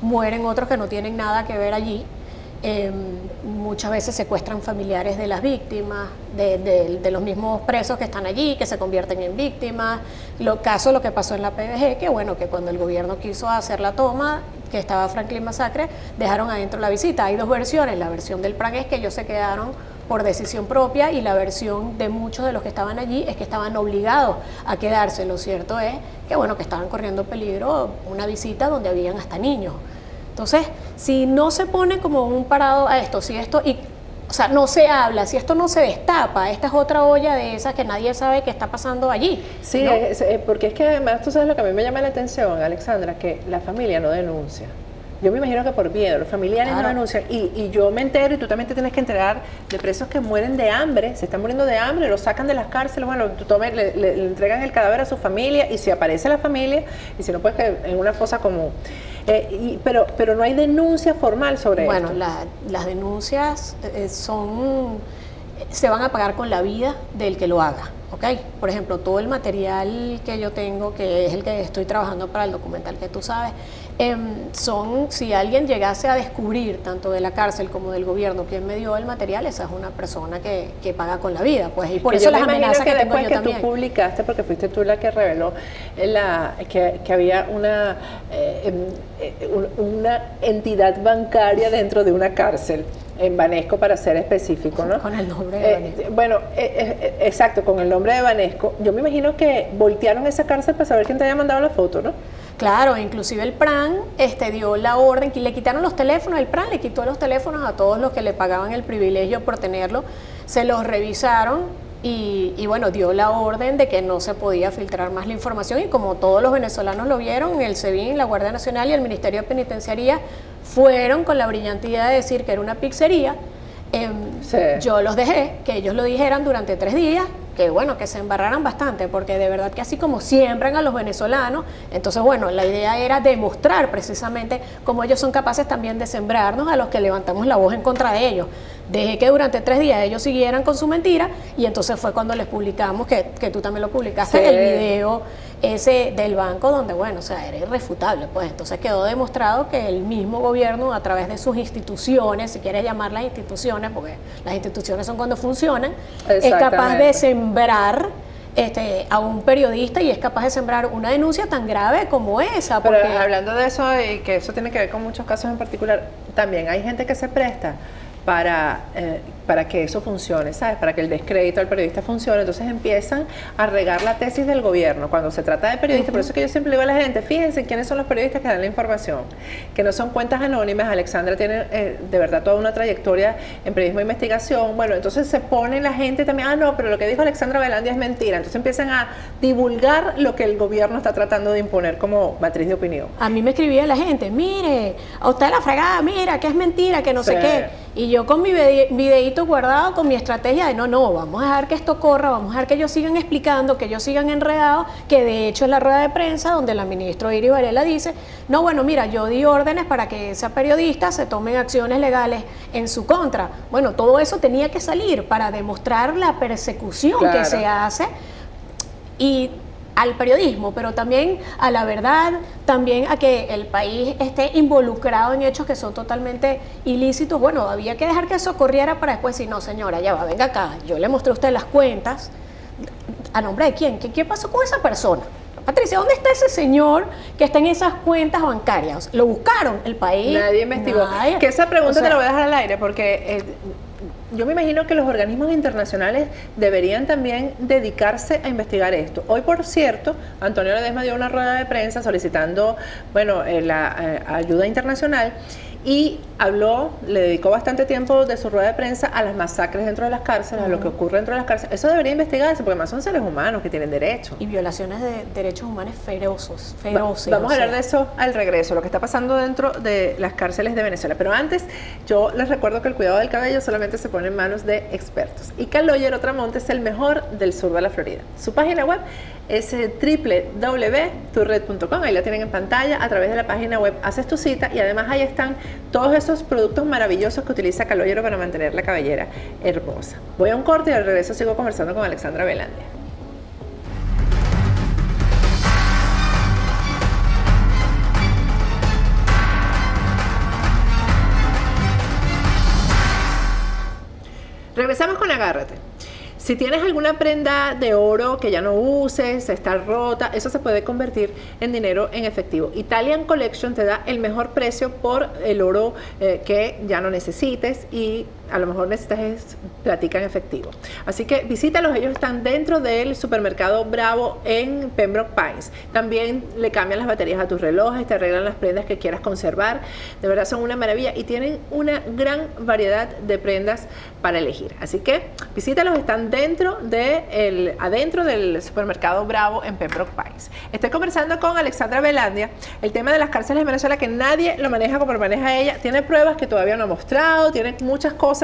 Speaker 4: mueren otros que no tienen nada que ver allí. Muchas veces secuestran familiares de las víctimas, de los mismos presos que están allí, que se convierten en víctimas. Lo que pasó en la PBG, que bueno, que cuando el gobierno quiso hacer la toma, que estaba Franklin Masacre, dejaron adentro la visita. Hay dos versiones, la versión del PRAN es que ellos se quedaron por decisión propia y la versión de muchos de los que estaban allí es que estaban obligados a quedarse. Lo cierto es que bueno, que estaban corriendo peligro una visita donde habían hasta niños. Entonces, si no se pone como un parado a esto, o sea, no se habla, si esto no se destapa, esta es otra olla de esas que nadie sabe qué está pasando allí.
Speaker 5: Sí,
Speaker 4: ¿no?
Speaker 5: Porque es que además tú sabes lo que a mí me llama la atención, Alexandra, que la familia no denuncia. Yo me imagino que por miedo, los familiares no denuncian. Y yo me entero, y tú también te tienes que enterar de presos que mueren de hambre, se están muriendo de hambre, los sacan de las cárceles, bueno, le entregan el cadáver a su familia, y si aparece la familia, y si no, pues que en una fosa común. Pero no hay denuncia formal sobre esto.
Speaker 4: Bueno, las denuncias se van a pagar con la vida del que lo haga, ¿ok? Por ejemplo, todo el material que yo tengo, que es el que estoy trabajando para el documental que tú sabes, si alguien llegase a descubrir, tanto de la cárcel como del gobierno, quién me dio el material, esa es una persona que paga con la vida, pues, y por eso las amenazas que tengo yo también.
Speaker 5: Tú publicaste, porque fuiste tú la que reveló que había una entidad bancaria dentro de una cárcel, en Banesco para ser específico, ¿no?
Speaker 4: Con el nombre de Banesco.
Speaker 5: Bueno, exacto, con el nombre de Banesco. Yo me imagino que voltearon esa cárcel para saber quién te había mandado la foto, ¿no?
Speaker 4: Claro, inclusive el PRAN dio la orden, que le quitaron los teléfonos, el PRAN le quitó los teléfonos a todos los que le pagaban el privilegio por tenerlo, se los revisaron y bueno, dio la orden de que no se podía filtrar más la información, y como todos los venezolanos lo vieron, el SEBIN, la Guardia Nacional y el Ministerio de Penitenciaría fueron con la brillante idea de decir que era una pizzería.
Speaker 5: Sí.
Speaker 4: Yo los dejé, que ellos lo dijeran durante 3 días, que bueno, que se embarraran bastante, porque de verdad que así como siembran a los venezolanos, entonces bueno, la idea era demostrar precisamente cómo ellos son capaces también de sembrarnos a los que levantamos la voz en contra de ellos. Dejé que durante 3 días ellos siguieran con su mentira, y entonces fue cuando les publicamos, que tú también lo publicaste,
Speaker 5: sí,
Speaker 4: el video ese del banco, donde bueno, o sea, era irrefutable, pues entonces quedó demostrado que el mismo gobierno, a través de sus instituciones, si quieres llamarlas instituciones, porque las instituciones son cuando funcionan, es capaz de sembrar a un periodista, y es capaz de sembrar una denuncia tan grave como esa.
Speaker 5: Pero
Speaker 4: porque
Speaker 5: hablando de eso, y que eso tiene que ver con muchos casos en particular, también hay gente que se presta para para que eso funcione, ¿sabes? Para que el descrédito al periodista funcione. Entonces empiezan a regar la tesis del gobierno. Cuando se trata de periodistas, por eso es que yo siempre le digo a la gente, fíjense quiénes son los periodistas que dan la información, que no son cuentas anónimas. Alexandra tiene de verdad toda una trayectoria en periodismo de investigación. Bueno, entonces se pone la gente también, no, pero lo que dijo Alexandra Velandia es mentira. Entonces empiezan a divulgar lo que el gobierno está tratando de imponer como matriz de opinión.
Speaker 4: A mí me escribía la gente, mire, a usted la fregada, mira, que es mentira, que no sé qué. Y yo con mi videíto guardado, con mi estrategia de no, vamos a dejar que esto corra, vamos a dejar que ellos sigan explicando, que ellos sigan enredados, que de hecho es la rueda de prensa donde la ministra Iris Varela dice, no, bueno, mira, yo di órdenes para que esa periodista se tomen acciones legales en su contra. Bueno, todo eso tenía que salir para demostrar la persecución que se hace y al periodismo, pero también a la verdad, también a que el país esté involucrado en hechos que son totalmente ilícitos. Bueno, había que dejar que eso corriera para después decir, no señora, ya va, venga acá, yo le mostré a usted las cuentas, ¿a nombre de quién? ¿Qué pasó con esa persona? Patricia, ¿dónde está ese señor que está en esas cuentas bancarias? ¿Lo buscaron? ¿El país?
Speaker 5: Nadie investigó.
Speaker 4: Nadie.
Speaker 5: Que esa pregunta te la voy a dejar al aire porque yo me imagino que los organismos internacionales deberían también dedicarse a investigar esto. Hoy, por cierto, Antonio Ledesma dio una rueda de prensa solicitando, bueno, la ayuda internacional y habló, le dedicó bastante tiempo de su rueda de prensa a las masacres dentro de las cárceles, a lo que ocurre dentro de las cárceles. Eso debería investigarse porque además son seres humanos que tienen derechos.
Speaker 4: Y violaciones de derechos humanos feroces.
Speaker 5: Vamos a hablar de eso al regreso, lo que está pasando dentro de las cárceles de Venezuela. Pero antes, yo les recuerdo que el cuidado del cabello solamente se pone en manos de expertos. Y Caloyer Otramonte es el mejor del sur de la Florida. Su página web es www.turred.com, ahí la tienen en pantalla, a través de la página web haces tu cita y además ahí están todos esos productos maravillosos que utiliza Caloyer para mantener la cabellera hermosa. Voy a un corte y al regreso sigo conversando con Alexandra Velandia. Regresamos con Agárrate. Si tienes alguna prenda de oro que ya no uses, está rota, eso se puede convertir en dinero en efectivo. Italian Collection te da el mejor precio por el oro que ya no necesites y a lo mejor necesitas platica en efectivo. Así que visítalos, ellos están dentro del supermercado Bravo en Pembroke Pines. También le cambian las baterías a tus relojes, te arreglan las prendas que quieras conservar. De verdad son una maravilla y tienen una gran variedad de prendas para elegir. Así que visítalos, están adentro del supermercado Bravo en Pembroke Pines. Estoy conversando con Alexandra Velandia, el tema de las cárceles de Venezuela, que nadie lo maneja como lo maneja ella. Tiene pruebas que todavía no ha mostrado, tiene muchas cosas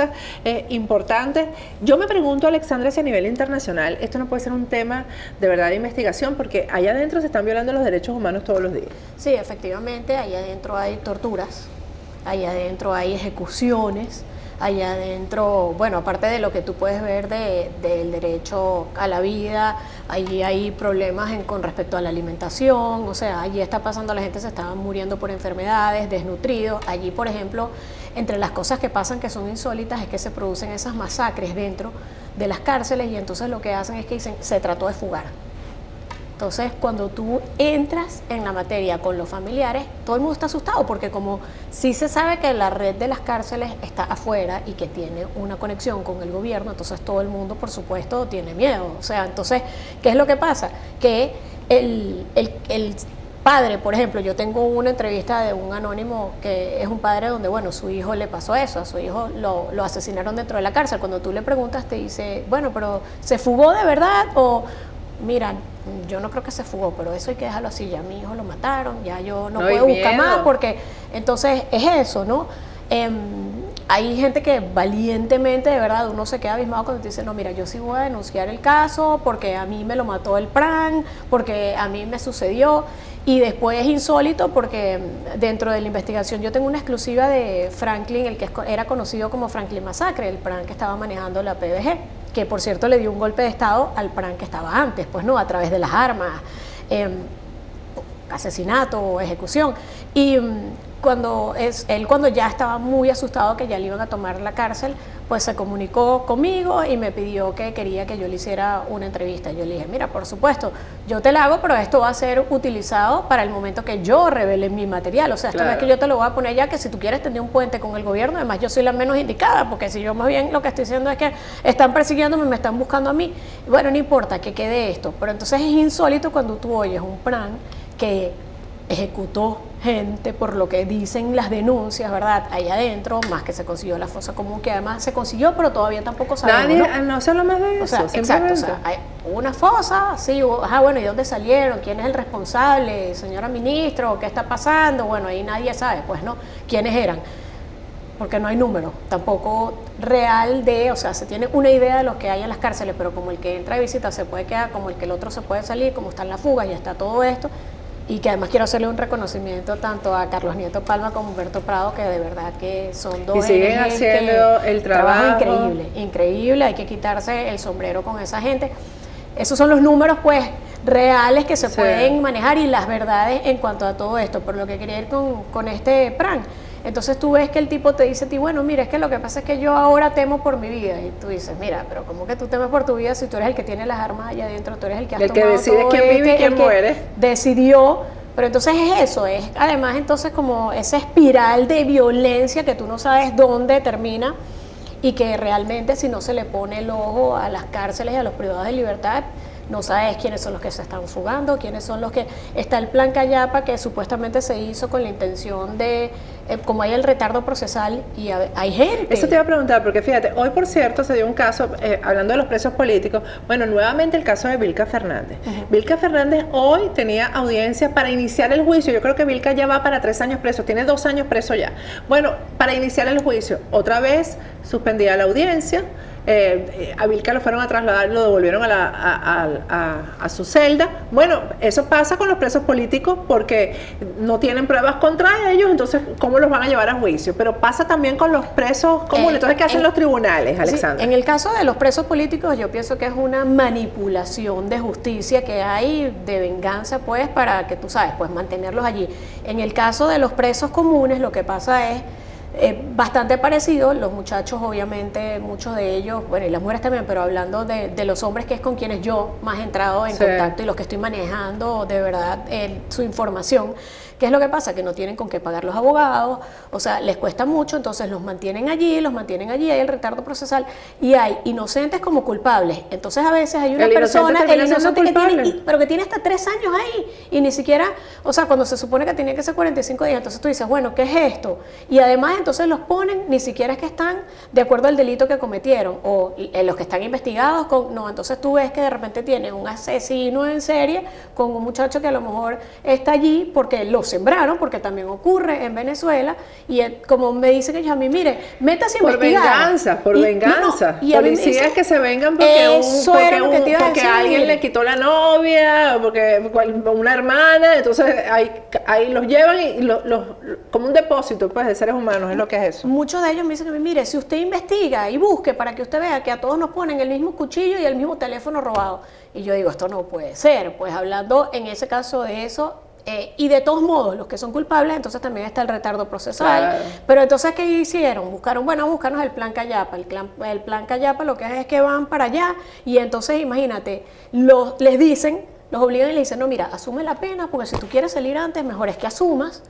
Speaker 5: importantes. Yo me pregunto, Alexandra, si a nivel internacional esto no puede ser un tema de verdad de investigación, porque allá adentro se están violando los derechos humanos todos los días.
Speaker 4: Sí, efectivamente, allá adentro hay torturas, allá adentro hay ejecuciones, allá adentro, bueno, aparte de lo que tú puedes ver del derecho a la vida, allí hay problemas con respecto a la alimentación, o sea, allí está pasando, la gente se está muriendo por enfermedades, desnutridos. Allí, por ejemplo, entre las cosas que pasan que son insólitas es que se producen esas masacres dentro de las cárceles y entonces lo que hacen es que dicen, se trató de fugar. Entonces, cuando tú entras en la materia con los familiares, todo el mundo está asustado porque como sí se sabe que la red de las cárceles está afuera y que tiene una conexión con el gobierno, entonces todo el mundo, por supuesto, tiene miedo. O sea, entonces, ¿qué es lo que pasa? Que el padre, por ejemplo, yo tengo una entrevista de un anónimo que es un padre donde, bueno, su hijo le pasó eso, a su hijo lo asesinaron dentro de la cárcel. Cuando tú le preguntas, te dice, bueno, pero ¿se fugó de verdad? O, mira, yo no creo que se fugó, pero eso hay que dejarlo así, ya mi hijo lo mataron, ya yo no puedo buscar más, porque entonces es eso, ¿no? Hay gente que valientemente, de verdad, uno se queda abismado cuando te dice, no, mira, yo sí voy a denunciar el caso porque a mí me lo mató el PRAN, porque a mí me sucedió. Y después es insólito porque dentro de la investigación yo tengo una exclusiva de Franklin, el que era conocido como Franklin Masacre, el PRAN que estaba manejando la PBG, que por cierto le dio un golpe de estado al PRAN que estaba antes, pues no, a través de las armas, asesinato o ejecución. Y cuando ya estaba muy asustado que ya le iban a tomar la cárcel, pues se comunicó conmigo y me pidió que quería que yo le hiciera una entrevista. Yo le dije, mira, por supuesto, yo te la hago, pero esto va a ser utilizado para el momento que yo revele mi material. O sea, esto no es que yo te lo voy a poner ya, que si tú quieres tener un puente con el gobierno, además yo soy la menos indicada, porque si yo más bien lo que estoy diciendo es que están persiguiéndome, me están buscando a mí. Bueno, no importa, que quede esto. Pero entonces es insólito cuando tú oyes un plan que ejecutó gente por lo que dicen las denuncias, ¿verdad? Ahí adentro, más que se consiguió la fosa común, que además se consiguió, pero todavía tampoco sabemos.
Speaker 5: Nadie, no se habla más de eso.
Speaker 4: O sea, exacto, o sea, hay una fosa, sí, bueno, ¿y dónde salieron? ¿Quién es el responsable? Señora ministro, ¿qué está pasando? Bueno, ahí nadie sabe, pues, ¿no? ¿Quiénes eran? Porque no hay número, tampoco real de, o sea, se tiene una idea de lo que hay en las cárceles, pero como el que entra y visita se puede quedar, como el que el otro se puede salir, como está en la fuga, ya está todo esto. Y que además quiero hacerle un reconocimiento tanto a Carlos Nieto Palma como a Humberto Prado, que de verdad que son dos
Speaker 5: y siguen haciendo el trabajo
Speaker 4: increíble, hay que quitarse el sombrero con esa gente. Esos son los números pues reales que se pueden manejar y las verdades en cuanto a todo esto, por lo que quería ir con este plan. Entonces tú ves que el tipo te dice a ti, bueno, mira, es que lo que pasa es que yo ahora temo por mi vida. Y tú dices, mira, pero ¿cómo que tú temes por tu vida si tú eres el que tiene las armas allá adentro? Tú eres el que has tomado
Speaker 5: decide
Speaker 4: todo
Speaker 5: quién vive y quién muere.
Speaker 4: Decidió. Pero entonces es eso, es además entonces como esa espiral de violencia que tú no sabes dónde termina y que realmente si no se le pone el ojo a las cárceles y a los privados de libertad, no sabes quiénes son los que se están fugando, quiénes son los que... Está el plan Callapa que supuestamente se hizo con la intención de, como hay el retardo procesal y hay gente...
Speaker 5: Eso te iba a preguntar, porque fíjate, hoy por cierto se dio un caso, hablando de los presos políticos, bueno, nuevamente el caso de Vilca Fernández. Vilca Fernández hoy tenía audiencia para iniciar el juicio, yo creo que Vilca ya va para 3 años preso, tiene 2 años preso ya. Bueno, para iniciar el juicio, otra vez suspendida la audiencia, a Vilca lo fueron a trasladar, lo devolvieron a su celda. Bueno, eso pasa con los presos políticos porque no tienen pruebas contra ellos, entonces ¿cómo los van a llevar a juicio? Pero pasa también con los presos comunes. Entonces, ¿qué hacen los tribunales, Alexandra?
Speaker 4: Sí, en el caso de los presos políticos yo pienso que es una manipulación de justicia que hay de venganza, pues, para que tú sabes, pues mantenerlos allí. En el caso de los presos comunes lo que pasa es bastante parecido. Los muchachos, obviamente, muchos de ellos, bueno, y las mujeres también, pero hablando de los hombres, que es con quienes yo más he entrado en contacto y los que estoy manejando de verdad su información. ¿Qué es lo que pasa? Que no tienen con qué pagar los abogados, o sea, les cuesta mucho, entonces los mantienen allí, hay el retardo procesal y hay inocentes como culpables. Entonces a veces hay una persona, el inocente que tiene, pero que tiene hasta 3 años ahí y ni siquiera, o sea, cuando se supone que tiene que ser 45 días, entonces tú dices, bueno, ¿qué es esto? Y además entonces los ponen, ni siquiera es que están de acuerdo al delito que cometieron, o los que están investigados, no, entonces tú ves que de repente tienen un asesino en serie con un muchacho que a lo mejor está allí porque lo sembraron, porque también ocurre en Venezuela, y como me dicen ellos a mí, mire, métase a investigar.
Speaker 5: Por venganza.
Speaker 4: Y
Speaker 5: policías que se vengan porque alguien le quitó la novia, porque una hermana, entonces ahí los llevan y como un depósito, pues, de seres humanos, es lo que es eso.
Speaker 4: Muchos de ellos me dicen a mí, mire, si usted investiga y busque para que usted vea que a todos nos ponen el mismo cuchillo y el mismo teléfono robado. Y yo digo, esto no puede ser. Pues hablando en ese caso de eso, y de todos modos, los que son culpables, entonces también está el retardo procesal. Claro. Pero entonces, ¿qué hicieron? Buscaron el plan Callapa. El plan Callapa lo que es que van para allá y entonces, imagínate, les dicen, los obligan y les dicen, no, mira, asume la pena, porque si tú quieres salir antes, mejor es que asumas.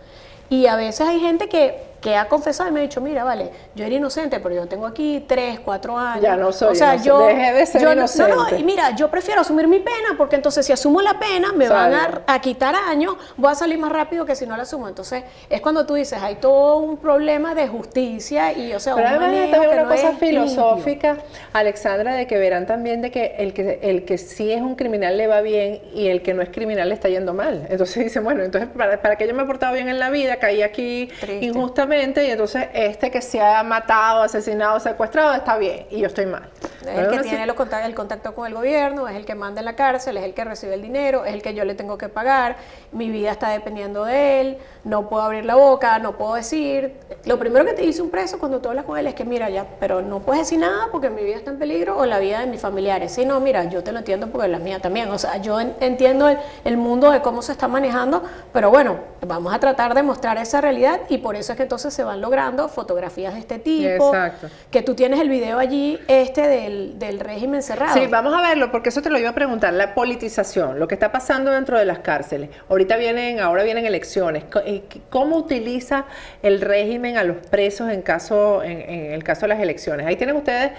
Speaker 4: Y a veces hay gente que ha confesado y me ha dicho, mira, vale, yo era inocente, pero yo tengo aquí 3, 4 años.
Speaker 5: Ya no soy,
Speaker 4: o sea,
Speaker 5: dejé de ser inocente.
Speaker 4: No, y mira, yo prefiero asumir mi pena, porque entonces si asumo la pena, me van a quitar años, voy a salir más rápido que si no la asumo. Entonces, es cuando tú dices, hay todo un problema de justicia y, o sea,
Speaker 5: pero
Speaker 4: un manejo
Speaker 5: que
Speaker 4: una
Speaker 5: no cosa filosófica,
Speaker 4: limpio.
Speaker 5: Alexandra, de que verán también de que el que sí es un criminal le va bien y el que no es criminal le está yendo mal. Entonces dicen, bueno, entonces para que yo me he portado bien en la vida, caí aquí injustamente y entonces este que se ha matado, asesinado, secuestrado está bien y yo estoy mal.
Speaker 4: Es el que tiene el contacto con el gobierno, es el que manda en la cárcel, es el que recibe el dinero, es el que yo le tengo que pagar, mi vida está dependiendo de él, no puedo abrir la boca, no puedo decir. Lo primero que te dice un preso cuando tú hablas con él es que mira ya, pero no puedes decir nada porque mi vida está en peligro o la vida de mis familiares. Sí, no, mira, yo te lo entiendo porque la mía también. O sea, yo entiendo el mundo de cómo se está manejando, pero bueno, vamos a tratar de mostrar esa realidad y por eso es que entonces se van logrando fotografías de este tipo.
Speaker 5: Exacto.
Speaker 4: Que tú tienes el video allí del régimen cerrado.
Speaker 5: Sí, vamos a verlo porque eso te lo iba a preguntar, la politización, lo que está pasando dentro de las cárceles. Ahora vienen elecciones. ¿Cómo utiliza el régimen a los presos en el caso de las elecciones? Ahí tienen ustedes,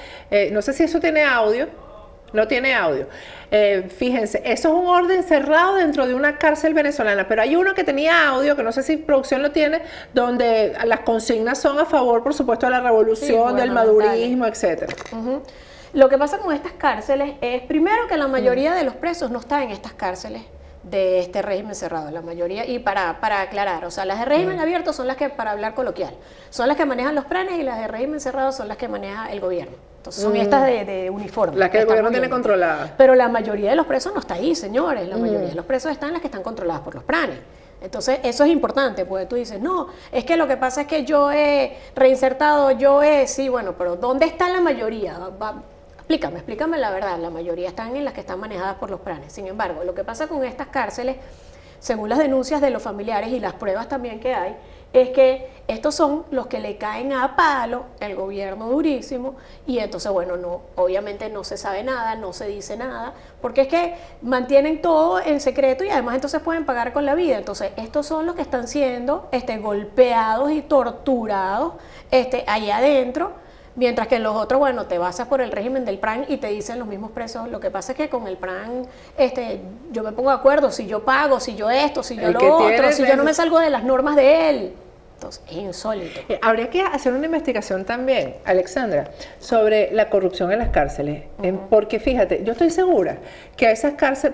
Speaker 5: no sé si eso tiene audio. No tiene audio. Fíjense, eso es un orden cerrado dentro de una cárcel venezolana, pero hay uno que tenía audio, que no sé si producción lo tiene, donde las consignas son a favor, por supuesto, de la revolución, del madurismo, etcétera.
Speaker 4: Lo que pasa con estas cárceles es, primero, que la mayoría de los presos no están en estas cárceles de este régimen cerrado, la mayoría, y para aclarar, o sea, las de régimen abierto son las que, para hablar coloquial, son las que manejan los planes y las de régimen cerrado son las que maneja el gobierno. Entonces son estas de uniforme.
Speaker 5: Las que el gobierno tiene controladas.
Speaker 4: Pero la mayoría de los presos no está ahí, señores, la mayoría de los presos están en las que están controladas por los planes. Entonces, eso es importante, porque tú dices, no, es que lo que pasa es que yo he reinsertado, sí, bueno, pero ¿dónde está la mayoría? Explícame la verdad, la mayoría están en las que están manejadas por los planes. Sin embargo, lo que pasa con estas cárceles, según las denuncias de los familiares y las pruebas también que hay, es que estos son los que le caen a palo el gobierno durísimo y entonces, bueno, obviamente no se sabe nada, no se dice nada, porque es que mantienen todo en secreto y además entonces pueden pagar con la vida. Entonces, estos son los que están siendo golpeados y torturados allá adentro. Mientras que en los otros, bueno, te basas por el régimen del PRAN y te dicen los mismos presos. Lo que pasa es que con el PRAN, yo me pongo de acuerdo, si yo pago, si yo esto, si yo lo otro, si yo no me salgo de las normas de él. Entonces, es insólito.
Speaker 5: Habría que hacer una investigación también, Alexandra, sobre la corrupción en las cárceles. Porque fíjate, yo estoy segura que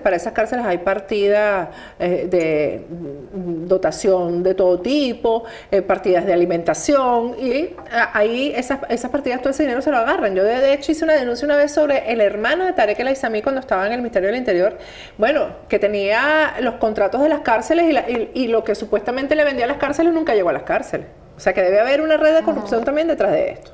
Speaker 5: para esas cárceles hay partidas de dotación de todo tipo, partidas de alimentación, y ahí esas partidas, todo ese dinero se lo agarran. Yo de hecho hice una denuncia una vez sobre el hermano de Tarek El Aissami cuando estaba en el Ministerio del Interior, bueno, que tenía los contratos de las cárceles y lo que supuestamente le vendía a las cárceles nunca llegó a las cárceles. O sea que debe haber una red de corrupción también detrás de esto.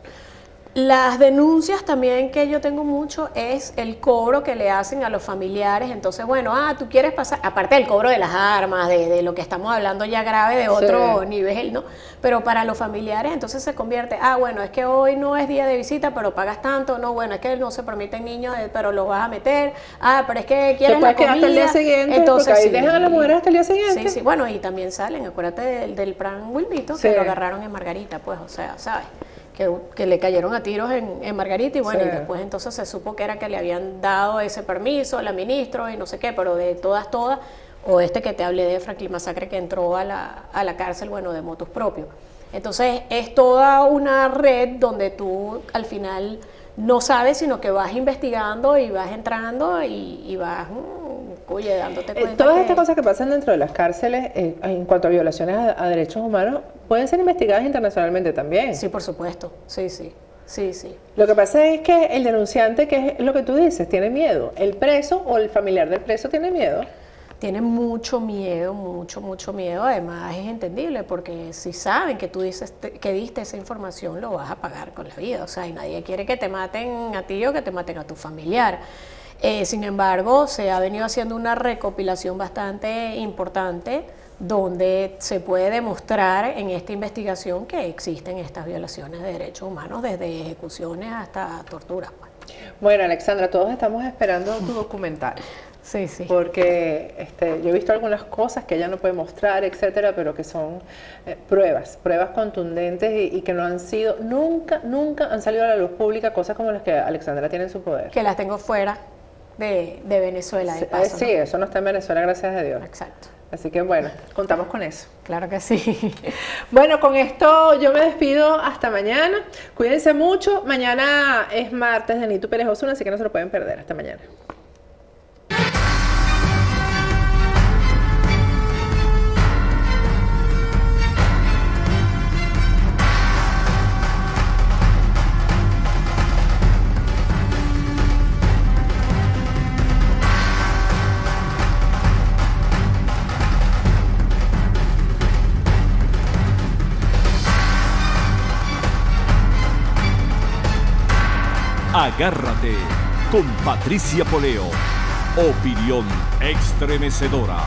Speaker 4: Las denuncias también que yo tengo mucho es el cobro que le hacen a los familiares. Entonces, bueno, tú quieres pasar, aparte del cobro de las armas, de lo que estamos hablando ya grave, de otro nivel, ¿no? Pero para los familiares entonces se convierte, bueno, es que hoy no es día de visita, pero pagas tanto, no, bueno, es que no se permiten niños, pero los vas a meter, pero es que quieres la comida.
Speaker 5: Hasta el día siguiente, entonces, porque ahí dejan a las mujeres hasta el día siguiente.
Speaker 4: Sí, bueno, y también salen, acuérdate del plan Wilmito, que lo agarraron en Margarita, pues, o sea, ¿sabes? Que le cayeron a tiros en Margarita y bueno, y después entonces se supo que era que le habían dado ese permiso, la ministra y no sé qué, pero de todas, o que te hablé de Franklin Masacre que entró a la cárcel, bueno, de motus propios. Entonces es toda una red donde tú al final no sabes, sino que vas investigando y vas entrando y vas dándote cuenta.
Speaker 5: Todas estas cosas que pasan dentro de las cárceles en cuanto a violaciones a derechos humanos pueden ser investigadas internacionalmente también.
Speaker 4: Sí, por supuesto, sí.
Speaker 5: Lo que pasa es que el denunciante, que es lo que tú dices, tiene miedo. El preso o el familiar del preso tiene miedo.
Speaker 4: Tiene mucho miedo, mucho miedo. Además es entendible porque si saben que tú dices que diste esa información, lo vas a pagar con la vida. O sea, y nadie quiere que te maten a ti o que te maten a tu familiar. Sin embargo, se ha venido haciendo una recopilación bastante importante donde se puede demostrar en esta investigación que existen estas violaciones de derechos humanos, desde ejecuciones hasta torturas.
Speaker 5: Bueno, Alexandra, todos estamos esperando tu documental.
Speaker 4: Sí.
Speaker 5: Porque yo he visto algunas cosas que ella no puede mostrar, etcétera, pero que son pruebas contundentes y que no han sido, nunca han salido a la luz pública, cosas como las que Alexandra tiene en su poder.
Speaker 4: Que las tengo fuera de Venezuela, de paso.
Speaker 5: Sí, ¿no? Eso no está en Venezuela, gracias a Dios.
Speaker 4: Exacto.
Speaker 5: Así que bueno, contamos con eso.
Speaker 4: Claro que sí.
Speaker 5: Bueno, con esto yo me despido hasta mañana. Cuídense mucho. Mañana es martes de Nitu Pérez Osuna, así que no se lo pueden perder. Hasta mañana.
Speaker 1: Agárrate con Patricia Poleo. Opinión estremecedora.